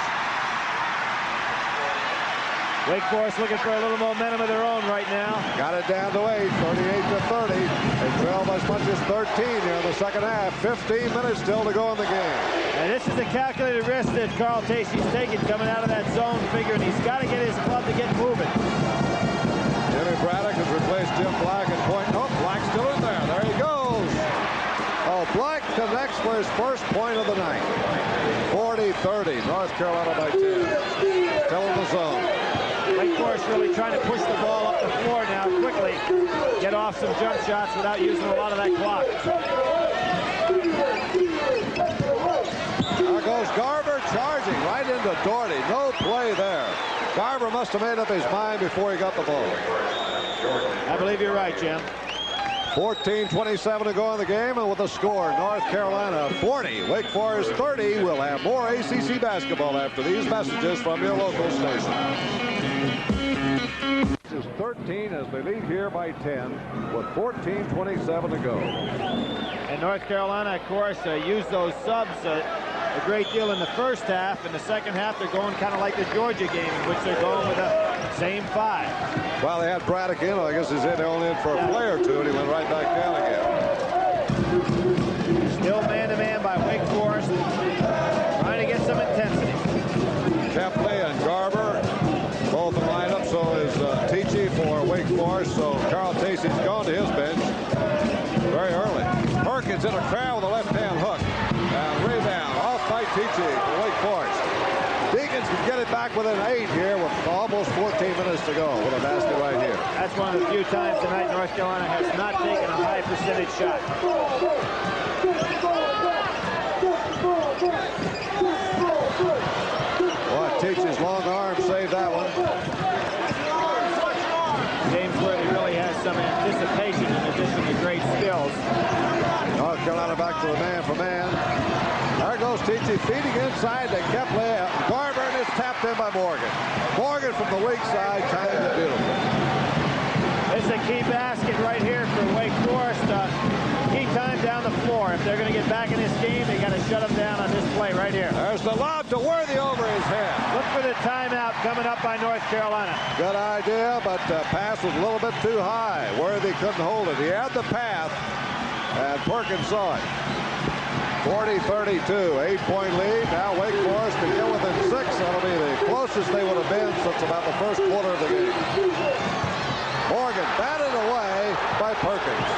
Wake Forest looking for a little momentum of their own right now. Got it down to 8, 38-30. They trail as much as 13 here in the second half. 15 minutes still to go in the game. And this is a calculated risk that Carl Tasty's taking coming out of that zone, figuring he's got to get his club to get moving. Jimmy Braddock has replaced Jim Black at point. Oh, Black's still in there. There he goes. Oh, Black connects for his first point of the night. 40-30. North Carolina by 10. Still in the zone. Wake Forest really trying to push the ball up the floor now quickly. Get off some jump shots without using a lot of that clock. There goes Garber charging right into Doherty. No play there. Garber must have made up his mind before he got the ball. I believe you're right, Jim. 14:27 to go in the game, and with the score, North Carolina 40, Wake Forest 30. We'll have more ACC basketball after these messages from your local station. This is 13 as they lead here by 10 with 14:27 to go. And North Carolina, of course, used those subs a great deal in the first half. In the second half, they're going kind of like the Georgia game, in which they're going with the same 5. Well, they had Braddock in. I guess he's only in for a play or two, and he went right back down again. Still man-to-man by Wake Forest, trying to get some intensity. Kepley and Garber both in lineup. So is Teachy for Wake Forest. So Carl Tasty's gone to his bench very early. Perkins in a crowd with a left-hand hook. And rebound off by Teachy for Wake Forest. Deacons can get it back within 8 here with almost 14 minutes to go with a basket right here. That's one of the few times tonight North Carolina has not taken a high percentage shot. Boy, Teachy's long arm saved that one. James Worthy really has some anticipation in addition to great skills. North Carolina back to the man-for-man. There goes Teachy feeding inside to Kepley. Garber, and it's tapped in by Morgan. Morgan from the weak side, timed it beautifully. This is a key basket right here for Wake Forest. Key time down the floor. If they're going to get back in this game, they got to shut them down on this play right here. There's the lob to Worthy over his head. Look for the timeout coming up by North Carolina. Good idea, but the pass was a little bit too high. Worthy couldn't hold it. He had the path, and Perkins saw it. 40-32, 8-point lead. Now Wake Forest to get within 6. That'll be the closest they would have been since about the first quarter of the game. Morgan batted away by Perkins.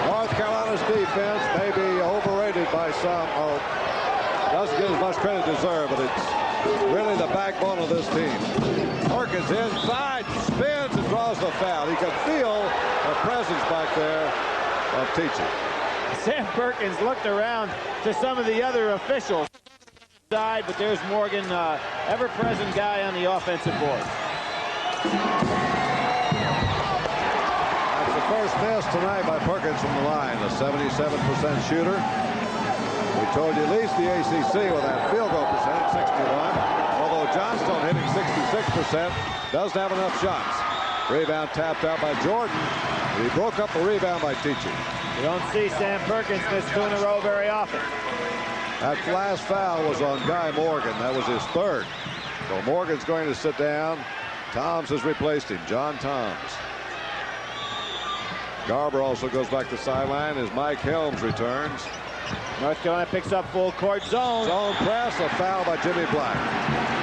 North Carolina's defense may be overrated by some, or doesn't get as much credit deserved, but it's really the backbone of this team. Perkins inside, spins and draws the foul. He could feel the presence back there of Teachy. Sam Perkins looked around to some of the other officials. side, but there's Morgan, ever-present guy on the offensive board. That's the first miss tonight by Perkins from the line, a 77% shooter. We told you at least the ACC with that field goal percentage, 61. Although Johnstone hitting 66%, doesn't have enough shots. Rebound tapped out by Jordan. He broke up the rebound by Teachy. You don't see Sam Perkins miss 2 in a row very often. That last foul was on Guy Morgan. That was his third. So Morgan's going to sit down. Toms has replaced him. John Toms. Garber also goes back to sideline as Mike Helms returns. North Carolina picks up full court zone. Zone press, a foul by Jimmy Black.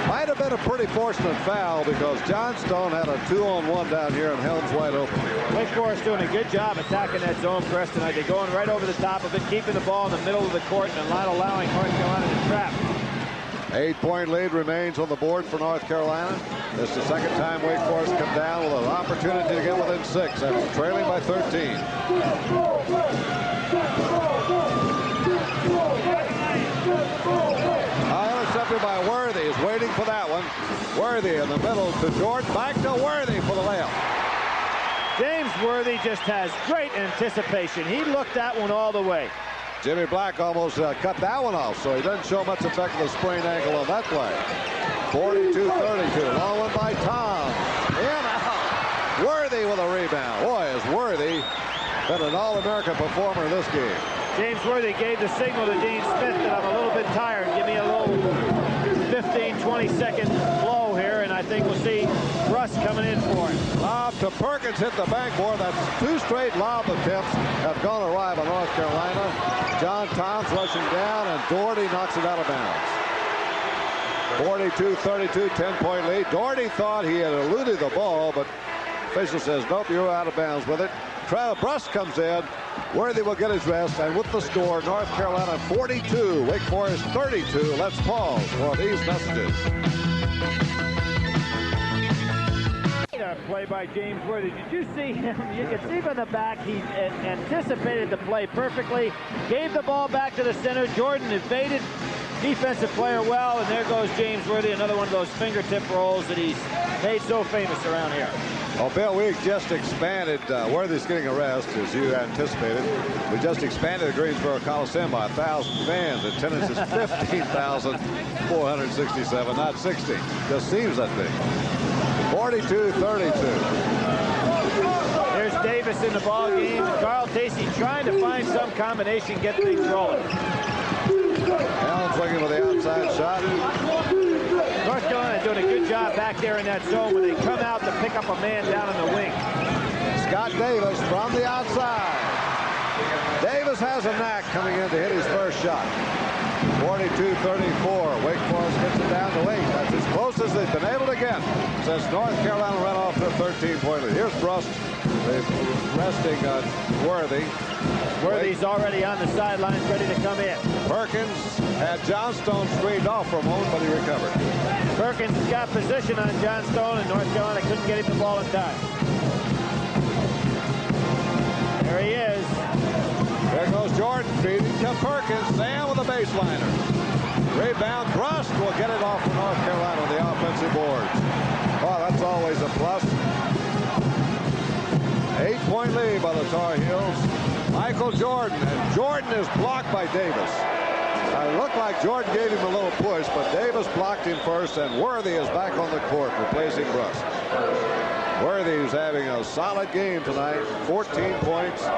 Might have been a pretty fortunate foul because Johnstone had a 2-on-1 down here and Helms wide open. Wake Forest doing a good job attacking that zone press tonight. They're going right over the top of it, keeping the ball in the middle of the court and not allowing North Carolina to trap. 8-point lead remains on the board for North Carolina. This is the second time Wake Forest come down with an opportunity to get within 6 after trailing by 13. Intercepted by Worthy. Is waiting for that one. Worthy in the middle to Jordan. Back to Worthy for the layup. James Worthy just has great anticipation. He looked that one all the way. Jimmy Black almost cut that one off, so he doesn't show much effect of the sprained ankle on that play. 42-32. Long one by Tom. In out. Worthy with a rebound. Boy, is Worthy been an All-American performer in this game. James Worthy gave the signal to Dean Smith that I'm a little bit tired. Give me a little 15-20-second blow here, and I think we'll see Russ coming in for it. Lob to Perkins, hit the backboard. That's 2 straight lob attempts have gone awry by North Carolina. John Toms rushing down, and Doherty knocks it out of bounds. 42-32, 10-point lead. Doherty thought he had eluded the ball, but official says, nope, you're out of bounds with it. Bruss comes in. Worthy will get his rest, and with the score, North Carolina 42, Wake Forest 32. Let's pause for these messages. Play by James Worthy. Did you see him? You can see from the back he anticipated the play perfectly. Gave the ball back to the center. Jordan evaded defensive player well, and there goes James Worthy, another one of those fingertip rolls that he's made so famous around here. Well, Bill, we just expanded. Worthy's getting a rest, as you anticipated. We just expanded the Greensboro Coliseum by 1,000 fans. Attendance is 15,467, not 60. Just seems that big. 42-32. There's Davis in the ball game. Carl Tacey trying to find some combination, get things rolling. Allen's looking for the outside shot. North Carolina doing a good job back there in that zone when they come out to pick up a man down in the wing. Scott Davis from the outside. Davis has a knack coming in to hit his first shot. 42-34. Wake Forest gets it down to 8. That's as close as they've been able to get since North Carolina ran off to a 13-point lead. Here's Brust. They're resting Worthy. Worthy's already on the sidelines, ready to come in. Perkins had Johnstone screened off for a moment, but he recovered. Perkins has got position on Johnstone, and North Carolina couldn't get him the ball in time. There he is. There goes Jordan feeding to Perkins. Sam with a baseliner. Rebound. Brust will get it off for North Carolina on the offensive boards. Well, that's always a plus. 8-point lead by the Tar Heels. Michael Jordan, and Jordan is blocked by Davis. It looked like Jordan gave him a little push, but Davis blocked him first, and Worthy is back on the court replacing Brust. Worthy is having a solid game tonight. 14 points.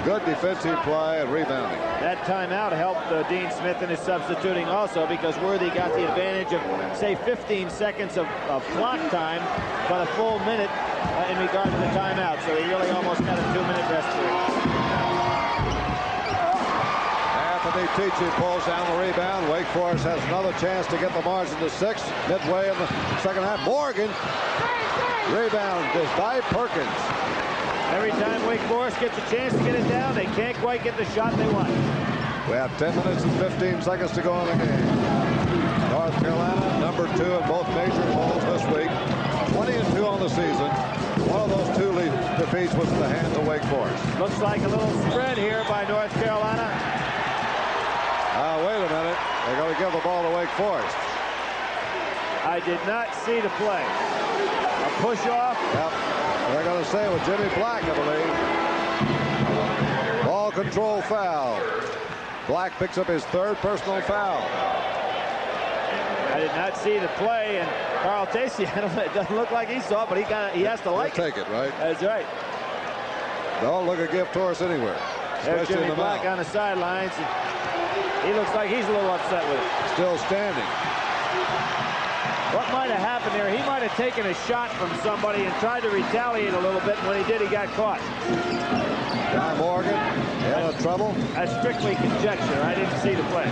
Good defensive play and rebounding. That timeout helped Dean Smith in his substituting also, because Worthy got the advantage of, say, 15 seconds of clock time, but a full minute in regard to the timeout. So he really almost got a 2-minute rest period. Anthony Teachy pulls down the rebound. Wake Forest has another chance to get the margin to 6 midway in the second half. Morgan. Rebound is by Perkins. Every time Wake Forest gets a chance to get it down, they can't quite get the shot they want. We have 10 minutes and 15 seconds to go in the game. North Carolina, number 2 in both major polls this week. 20-2 on the season. One of those 2 defeats was in the hands of Wake Forest. Looks like a little spread here by North Carolina. Wait a minute. They're going to to give the ball to Wake Forest. I did not see the play. A push off. Yep. They're going to say it with Jimmy Black, I believe. Ball control foul. Black picks up his 3rd personal foul. I did not see the play, and Carl Tacey, it doesn't look like he saw it, but he has to like He'll take it, right? That's right. Don't look a gift horse anywhere. There's Especially Jimmy in the Black mouth. on the sidelines. He looks like he's a little upset with it. Still standing. What might have happened there? He might have taken a shot from somebody and tried to retaliate a little bit. When he did, he got caught. John Morgan in trouble. That's strictly conjecture. I didn't see the play.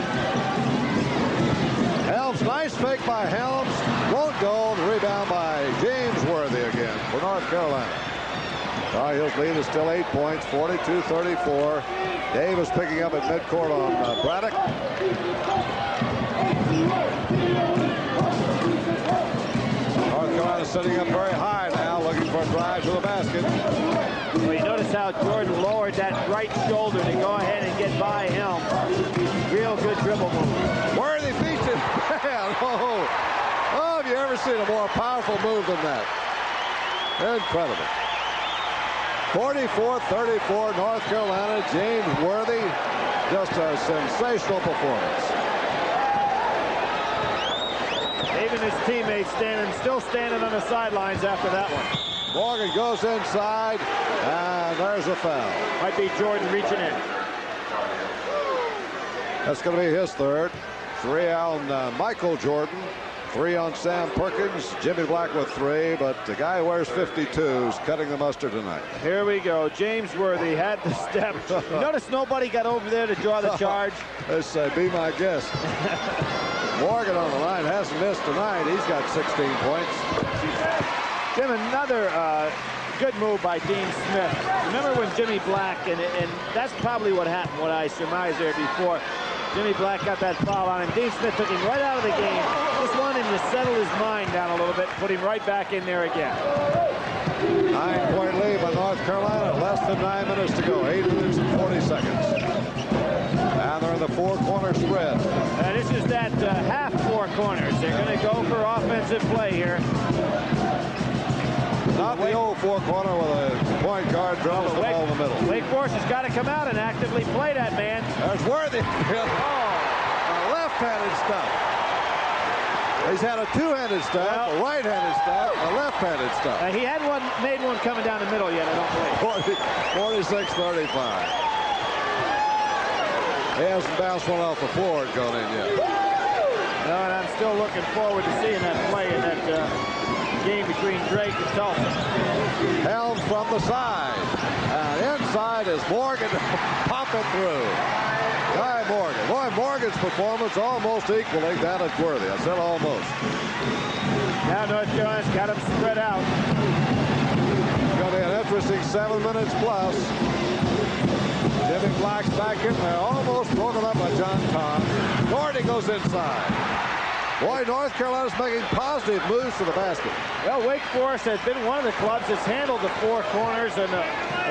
Helms, nice fake by Helms. Won't go. The rebound by James Worthy again for North Carolina. Tar Heels lead is still 8 points, 42-34. Davis picking up at midcourt on Braddock. North Carolina setting up very high now, looking for a drive to the basket. Well, you notice how Jordan lowered that right shoulder to go ahead and get by Helms. Real good dribble move. Worthy beats it. Oh, have you ever seen a more powerful move than that? Incredible. 44-34 North Carolina. James Worthy, just a sensational performance. Even his teammates still standing on the sidelines after that one. Morgan goes inside, and there's a foul. Might be Jordan reaching in. That's going to be his 3rd. 3 on Michael Jordan. 3 on Sam Perkins. Jimmy Black with 3, but the guy who wears 52 is cutting the mustard tonight. Here we go. James Worthy had the step. You notice nobody got over there to draw the charge. Let's be my guest. Morgan on the line hasn't missed tonight. He's got 16 points. Jim, another good move by Dean Smith. Remember when Jimmy Black, and that's probably what happened, what I surmised there before. Jimmy Black got that foul on him. Dean Smith took him right out of the game. Just wanted him to settle his mind down a little bit, put him right back in there again. 9-point lead by North Carolina. Less than 9 minutes to go. 8 minutes and 40 seconds. And they're in the 4-corner spread. This is that half 4 corners. They're going to go for offensive play here. Not the old 4-corner with a point guard dribbles the ball in the middle. Wake Forest has got to come out and actively play that man. There's Worthy. Left-handed stuff. He's had a 2-handed stuff, a right-handed stuff, a left-handed stuff. He hadn't made one coming down the middle yet, I don't believe. 46-35. He hasn't bounced one off the floor and gone in yet. No, and I'm still looking forward to seeing that play in that game between Drake and Tulsa. Helms from the side. And inside is Morgan popping through. Guy Morgan. Boy, Morgan's performance almost equaling that of Worthy. I said almost. Now North Carolina's got him spread out. It's going to be an interesting 7 minutes plus. Jimmy Black's back in there, almost broken up by John Tom. Gordy goes inside. Boy, North Carolina's making positive moves to the basket. Well, Wake Forest has been one of the clubs that's handled the 4 corners and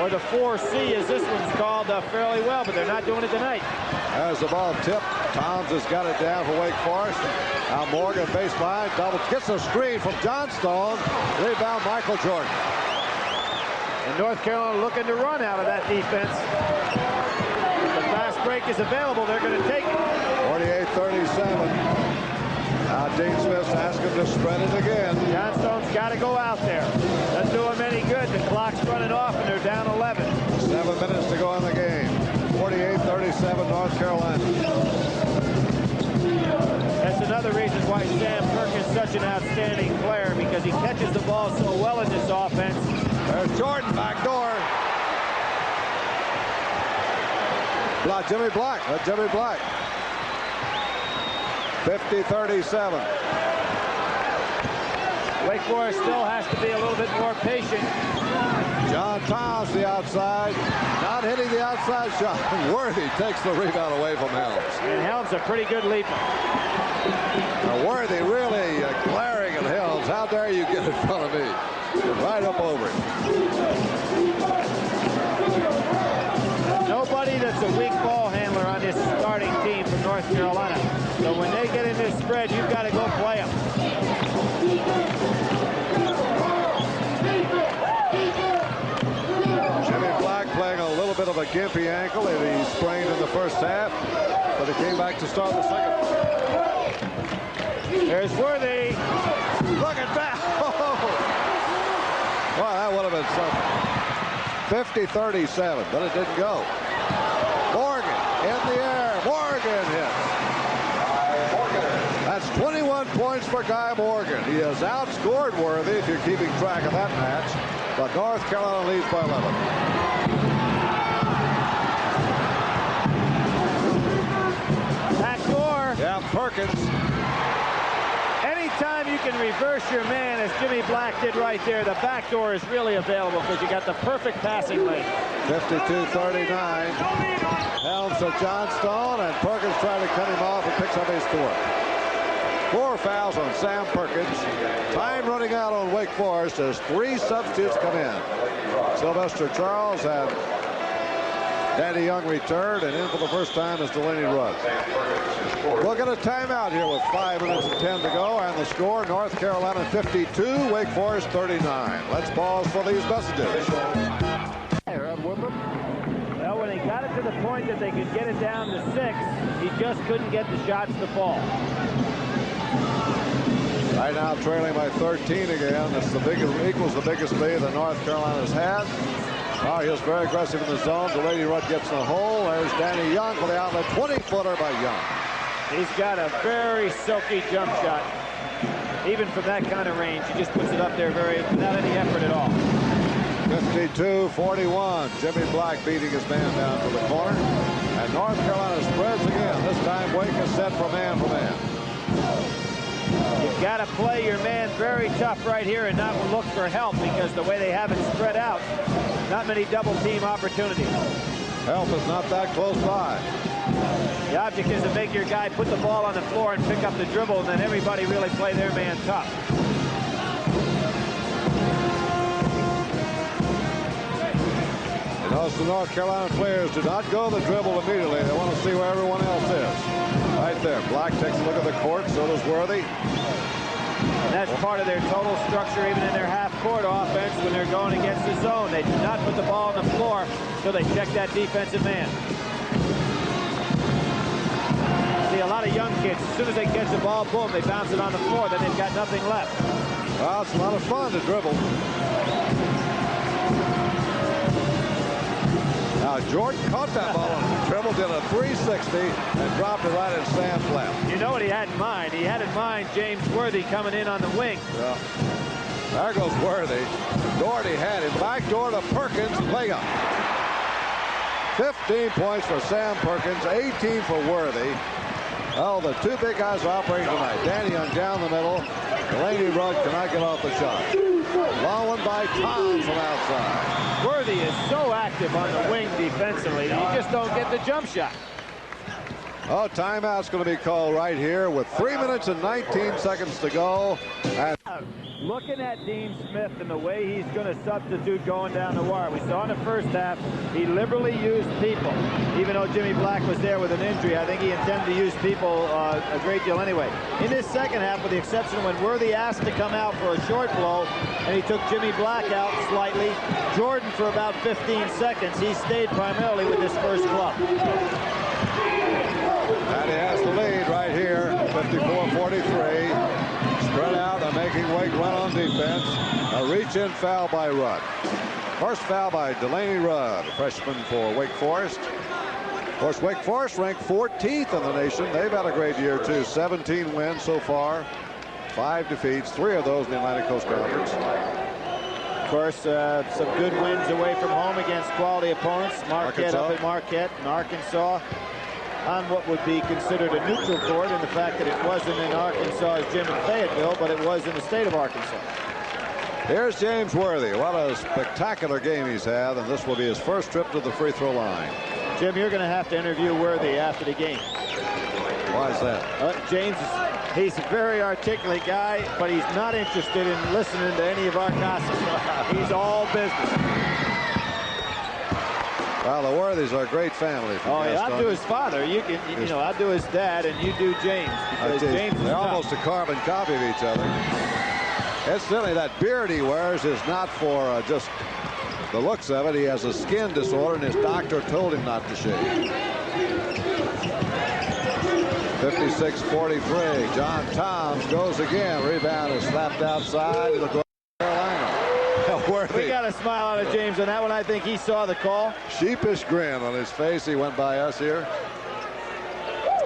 or the 4C, as this one's called, fairly well, but they're not doing it tonight. As the ball tipped, Toms has got it down for Wake Forest. Now Morgan baseline, double, gets a screen from Johnstone. Rebound, Michael Jordan. And North Carolina looking to run out of that defense. If the fast break is available, they're going to take it. 48-37. Now Dean Smith's asking to spread it again. Johnstone's got to go out there. Doesn't do him any good. The clock's running off, and they're down 11. 7 minutes to go in the game. 48-37 North Carolina. That's another reason why Sam Perkins is such an outstanding player, because he catches the ball so well in this offense. There's Jordan back door. Jimmy Black. Jimmy Black. 50-37. Wake Forest still has to be a little bit more patient. John Toms the outside, not hitting the outside shot. Worthy takes the rebound away from Helms. And Helms a pretty good leaper. Worthy really glaring at Helms. How dare you get in front of me? Right up over him. nobody that's a weak ball handler on this starting team from North Carolina. So when they get in this spread, you've got to go play them. Jimmy Black playing a little bit of a gimpy ankle that he sprained in the first half, but he came back to start the second. There's Worthy. Look at that. Well, that would have been something. 50-37, but it didn't go. Morgan in the air. Morgan hits. That's 21 points for Guy Morgan. He has outscored Worthy, if you're keeping track of that match. But North Carolina leads by 11. Backdoor. Yeah, Perkins. Anytime you can reverse your man, as Jimmy Black did right there, the backdoor is really available because you got the perfect passing lane. 52-39. Helms to Johnstone, and Perkins trying to cut him off and picks up his fourth. 4 fouls on Sam Perkins. Time running out on Wake Forest as 3 substitutes come in. Sylvester Charles and Danny Young returned, and in for the first time is Delaney Rudd. We'll get a timeout here with 5 minutes and 10 to go, and the score, North Carolina 52, Wake Forest 39. Let's pause for these messages. Well, when they got it to the point that they could get it down to 6, he just couldn't get the shots to fall. Right now trailing by 13 again. That's the biggest, equals the biggest lead that North Carolina's had. Oh, he was very aggressive in the zone. Delaney Rudd gets in the hole. There's Danny Young for the outlet. 20-footer by Young. He's got a very silky jump shot. Even from that kind of range, he just puts it up there without any effort at all. 52-41. Jimmy Black beating his man down to the corner. And North Carolina spreads again. This time Wake is set for man. You've got to play your man very tough right here and not look for help, because the way they have it spread out, not many double team opportunities. Help is not that close by. The object is to make your guy put the ball on the floor and pick up the dribble, and then everybody really play their man tough. And also the North Carolina players do not go the dribble immediately. They want to see where everyone else is. Right there. Black takes a look at the court. So does Worthy. And that's part of their total structure, even in their half-court offense, when they're going against the zone. They do not put the ball on the floor until they check that defensive man. See, a lot of young kids, as soon as they catch the ball, boom, they bounce it on the floor. Then they've got nothing left. Well, it's a lot of fun to dribble. Now, Jordan caught that ball on the dribble, did a 360, and dropped it right in Sam's lap. You know what he had in mind? He had in mind James Worthy coming in on the wing. Yeah. There goes Worthy. Doherty had him. Backdoor to Perkins. Layup. 15 points for Sam Perkins, 18 for Worthy. Oh, the 2 big guys are operating tonight. Danny Young down the middle. Delaney Rudd cannot get off the shot. Long one by Tom from outside. Worthy is so active on the wing defensively. You just don't get the jump shot. Oh, timeout's going to be called right here with 3 minutes and 19 seconds to go. And Looking at Dean Smith and the way he's going to substitute going down the wire. We saw in the first half he liberally used people. Even though Jimmy Black was there with an injury, I think he intended to use people a great deal anyway. In this second half, with the exception when Worthy asked to come out for a short blow, and he took Jimmy Black out slightly, Jordan for about 15 seconds, he stayed primarily with his first club. And he has the lead right here, 54-43. Spread out and making Wake run on defense. A reach-in foul by Rudd. First foul by Delaney Rudd, a freshman for Wake Forest. Of course, Wake Forest ranked 14th in the nation. They've had a great year, too. 17 wins so far, 5 defeats, 3 of those in the Atlantic Coast Conference. Of course, some good wins away from home against quality opponents. Marquette up at Marquette and Arkansas on what would be considered a neutral court, in the fact that it wasn't in Arkansas as Jim in Fayetteville, but it was in the state of Arkansas. Here's James Worthy. What a spectacular game he's had, and this will be his first trip to the free throw line. Jim, you're going to have to interview Worthy after the game. Why is that? James, he's a very articulate guy, but he's not interested in listening to any of our gossip. He's all business. Well, the Worthies are a great family. Oh, yeah, I'll do his father. You know, I'll do his dad, and you do James. Because James is they're tough. almost a carbon copy of each other. Incidentally, that beard he wears is not for just the looks of it. He has a skin disorder, and his doctor told him not to shave. 56-43. John Toms goes again. Rebound is slapped outside. It'll go to Carolina. We got a smile out of James on that one. I think he saw the call. Sheepish grin on his face. He went by us here.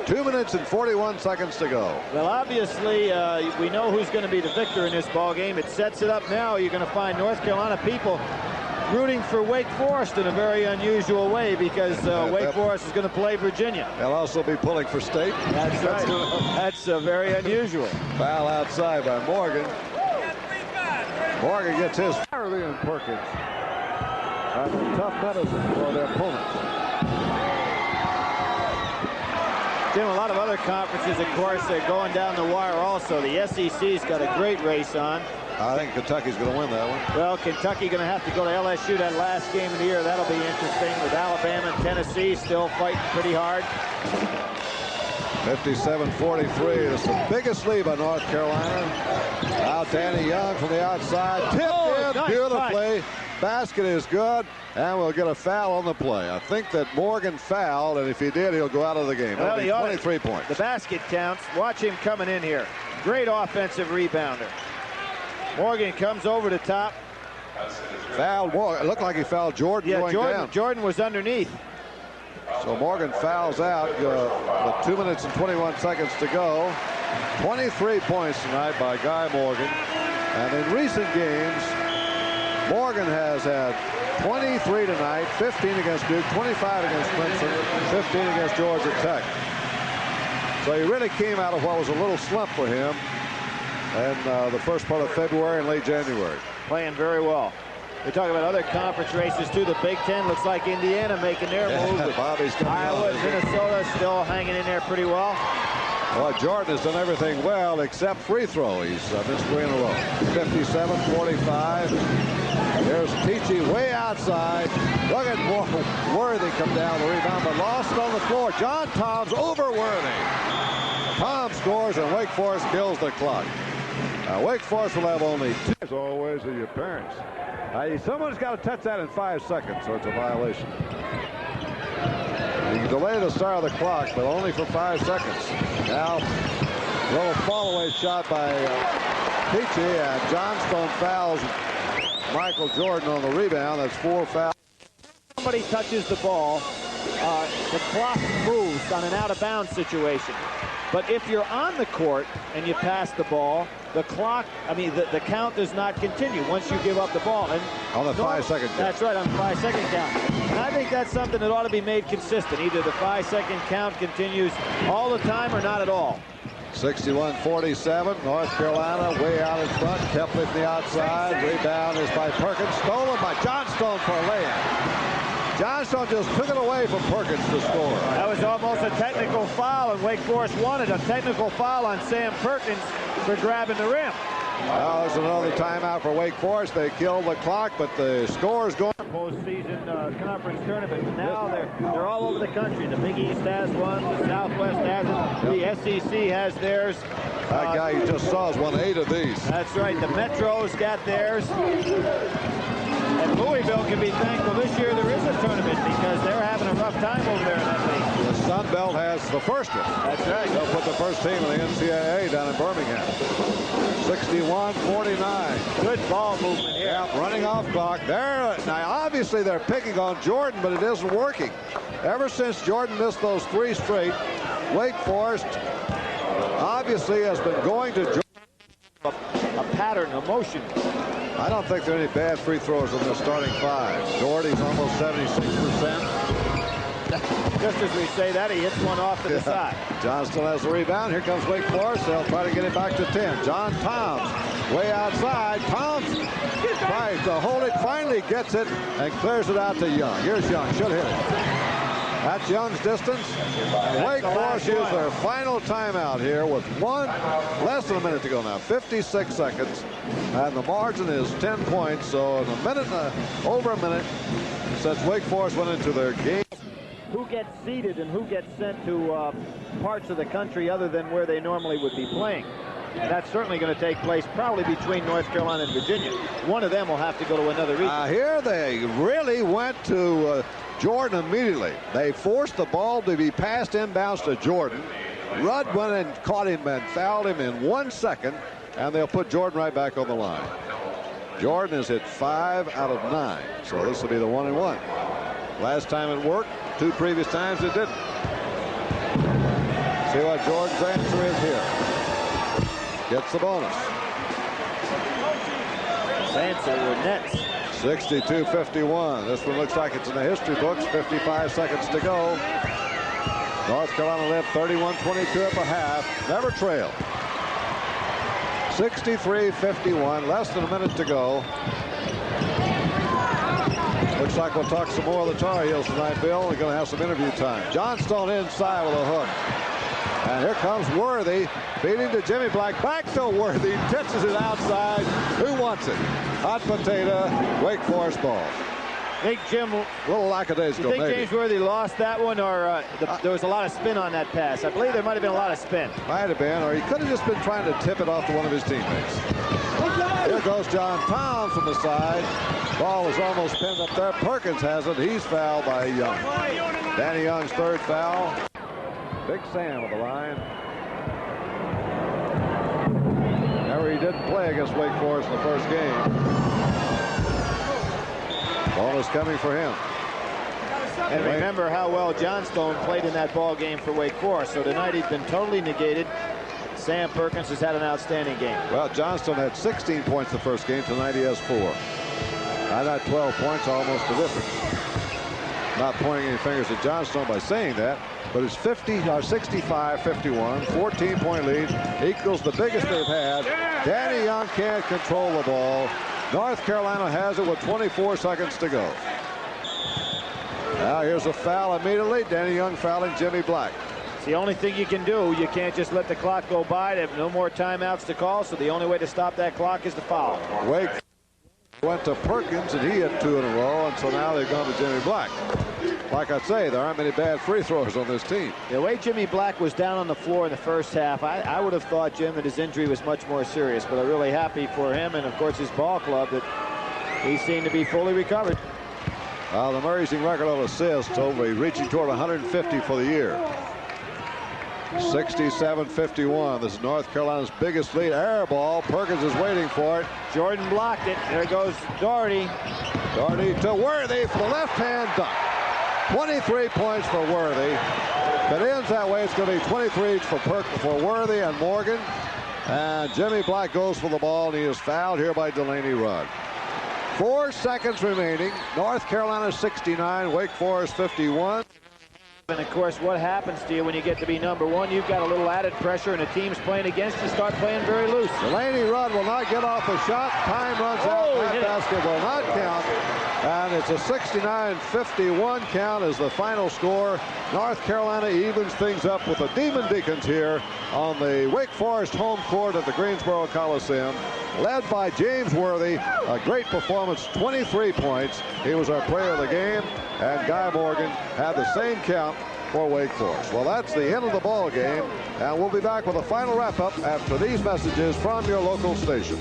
2 minutes and 41 seconds to go. Well, obviously, we know who's going to be the victor in this ball game. It sets it up now. You're going to find North Carolina people rooting for Wake Forest in a very unusual way because Wake Forest is going to play Virginia. They'll also be pulling for state. That's right. That's very unusual. Foul outside by Morgan. Morgan gets his. Farley and Perkins. Tough medicine for their opponents. Jim, a lot of other conferences, of course, they're going down the wire also. The SEC's got a great race on. I think Kentucky's going to win that one. Well, Kentucky going to have to go to LSU that last game of the year. That'll be interesting with Alabama and Tennessee still fighting pretty hard. 57-43. This is the biggest lead by North Carolina. Now Danny Young from the outside. Tipped in beautifully. Basket is good. And we'll get a foul on the play. I think that Morgan fouled, and if he did, he'll go out of the game. Well, 23 points. The basket counts. Watch him coming in here. Great offensive rebounder. Morgan comes over the top. Fouled Morgan. It looked like he fouled Jordan going down. Jordan was underneath. So Morgan fouls out with 2 minutes and 21 seconds to go. 23 points tonight by Guy Morgan. And in recent games, Morgan has had 23 tonight, 15 against Duke, 25 against Clemson, 15 against Georgia Tech. So he really came out of what was a little slump for him in the first part of February and late January. Playing very well. We're talking about other conference races too. The Big Ten looks like Indiana making their move. Bobby's coming Iowa and Minnesota still hanging in there pretty well. Well, Jordan has done everything well except free throw. He's missed 3 in a row. 57-45. There's Teachy way outside. Look at Worthy come down the rebound, but lost it on the floor. John Toms over Worthy. Tom scores, and Wake Forest kills the clock. Wake Forest will have only 2. As always, are your parents. Someone's got to touch that in 5 seconds, so it's a violation. You can delay the start of the clock, but only for 5 seconds. Now, a little fall-away shot by Peachy, and Johnstone fouls Michael Jordan on the rebound. That's 4 fouls. Somebody touches the ball, the clock moves on an out-of-bounds situation. But if you're on the court and you pass the ball, the clock, the count does not continue once you give up the ball. And on the 5-second count. That's right, on the 5-second count. And I think that's something that ought to be made consistent. Either the 5-second count continues all the time or not at all. 61-47. North Carolina way out in front. Kepley from the outside. Rebound is by Perkins. Stolen by Johnstone for a layup. Johnstone just took it away from Perkins to score. That was almost a technical foul, and Wake Forest wanted a technical foul on Sam Perkins for grabbing the rim. Well, there's another timeout for Wake Forest. They killed the clock, but the score is going. Postseason conference tournament. Now they're all over the country. The Big East has one. The Southwest has it. The SEC has theirs. That guy you just saw has won 8 of these. That's right. The Metro's got theirs. And Louisville can be thankful this year there is a tournament because they're having a rough time over there in that league. The Sun Belt has the first one. That's right. They'll put the first team in the NCAA down in Birmingham. 61-49. Good ball movement here. Yeah, running off clock. Now, obviously, they're picking on Jordan, but it isn't working. Ever since Jordan missed those 3 straight, Wake Forest obviously has been going to Jordan. A pattern, a motion. I don't think there are any bad free throws in the starting 5. Doherty's almost 76%. Just as we say that, he hits one off to the side. Johnston has the rebound. Here comes Wake Forest. They'll try to get it back to 10. John Toms way outside. Toms tries to hold it, finally gets it, and clears it out to Young. Here's Young. Should hit it. That's Young's distance. Wake Forest used their final timeout here with less than a minute to go now. 56 seconds. And the margin is 10 points. So in over a minute, since Wake Forest went into their game. Who gets seeded and who gets sent to parts of the country other than where they normally would be playing. And that's certainly going to take place probably between North Carolina and Virginia. One of them will have to go to another region. Here they really went to Jordan immediately. They forced the ball to be passed inbounds to Jordan. Rudd went and caught him and fouled him in 1 second, and they'll put Jordan right back on the line. Jordan has hit 5 out of 9, so this will be the 1-and-1. Last time it worked, 2 previous times it didn't. See what Jordan's answer is here. Gets the bonus. Answer were nets. 62-51. This one looks like it's in the history books. 55 seconds to go. North Carolina led 31-22 at the half. Never trailed. 63-51. Less than a minute to go. Looks like we'll talk some more of the Tar Heels tonight, Bill. We're going to have some interview time. Johnstone inside with a hook. And here comes Worthy, feeding to Jimmy Black. Back to Worthy, pitches it outside. Who wants it? Hot potato, Wake Forest ball. I think Jim, a little lackadaisical, maybe. James Worthy lost that one, or there was a lot of spin on that pass? I believe there might have been a lot of spin. Might have been, or he could have just been trying to tip it off to one of his teammates. Here goes John Towns from the side. Ball is almost pinned up there. Perkins has it. He's fouled by Young. Danny Young's 3rd foul. Big Sam with the line. Remember, he didn't play against Wake Forest in the first game. Ball is coming for him. And remember how well Johnstone played in that ball game for Wake Forest. So tonight he's been totally negated. Sam Perkins has had an outstanding game. Well, Johnstone had 16 points the first game. Tonight he has 4. I got 12 points, almost the difference. Not pointing any fingers at Johnstone by saying that, but it's 65-51, 14-point lead, equals the biggest they've had. Danny Young can't control the ball. North Carolina has it with 24 seconds to go. Now here's a foul immediately. Danny Young fouling Jimmy Black. It's the only thing you can do. You can't just let the clock go by. They have no more timeouts to call, so the only way to stop that clock is to foul. Wake went to Perkins, and he hit 2 in a row, and so now they've gone to Jimmy Black. Like I say, there aren't many bad free throws on this team. The way Jimmy Black was down on the floor in the first half, I would have thought, Jim, that his injury was much more serious, but I'm really happy for him and, of course, his ball club that he seemed to be fully recovered. The amazing record of assists, over reaching toward 150 for the year. 67-51. This is North Carolina's biggest lead. Air ball. Perkins is waiting for it. Jordan blocked it. There goes Doherty. Doherty to Worthy for the left-hand dunk. 23 points for Worthy. If it ends that way, it's going to be 23 for Worthy and Morgan. And Jimmy Black goes for the ball, and he is fouled here by Delaney Rudd. 4 seconds remaining. North Carolina 69, Wake Forest 51. And of course, what happens to you when you get to be number 1? You've got a little added pressure, and the team's playing against you. Start playing very loose. Delaney Rudd will not get off the shot. Time runs out. That basket will not count. And it's a 69-51 count as the final score. North Carolina evens things up with the Demon Deacons here on the Wake Forest home court at the Greensboro Coliseum. Led by James Worthy. A great performance, 23 points. He was our player of the game. And Guy Morgan had the same count for Wake Forest. Well, that's the end of the ball game, and we'll be back with a final wrap-up after these messages from your local station.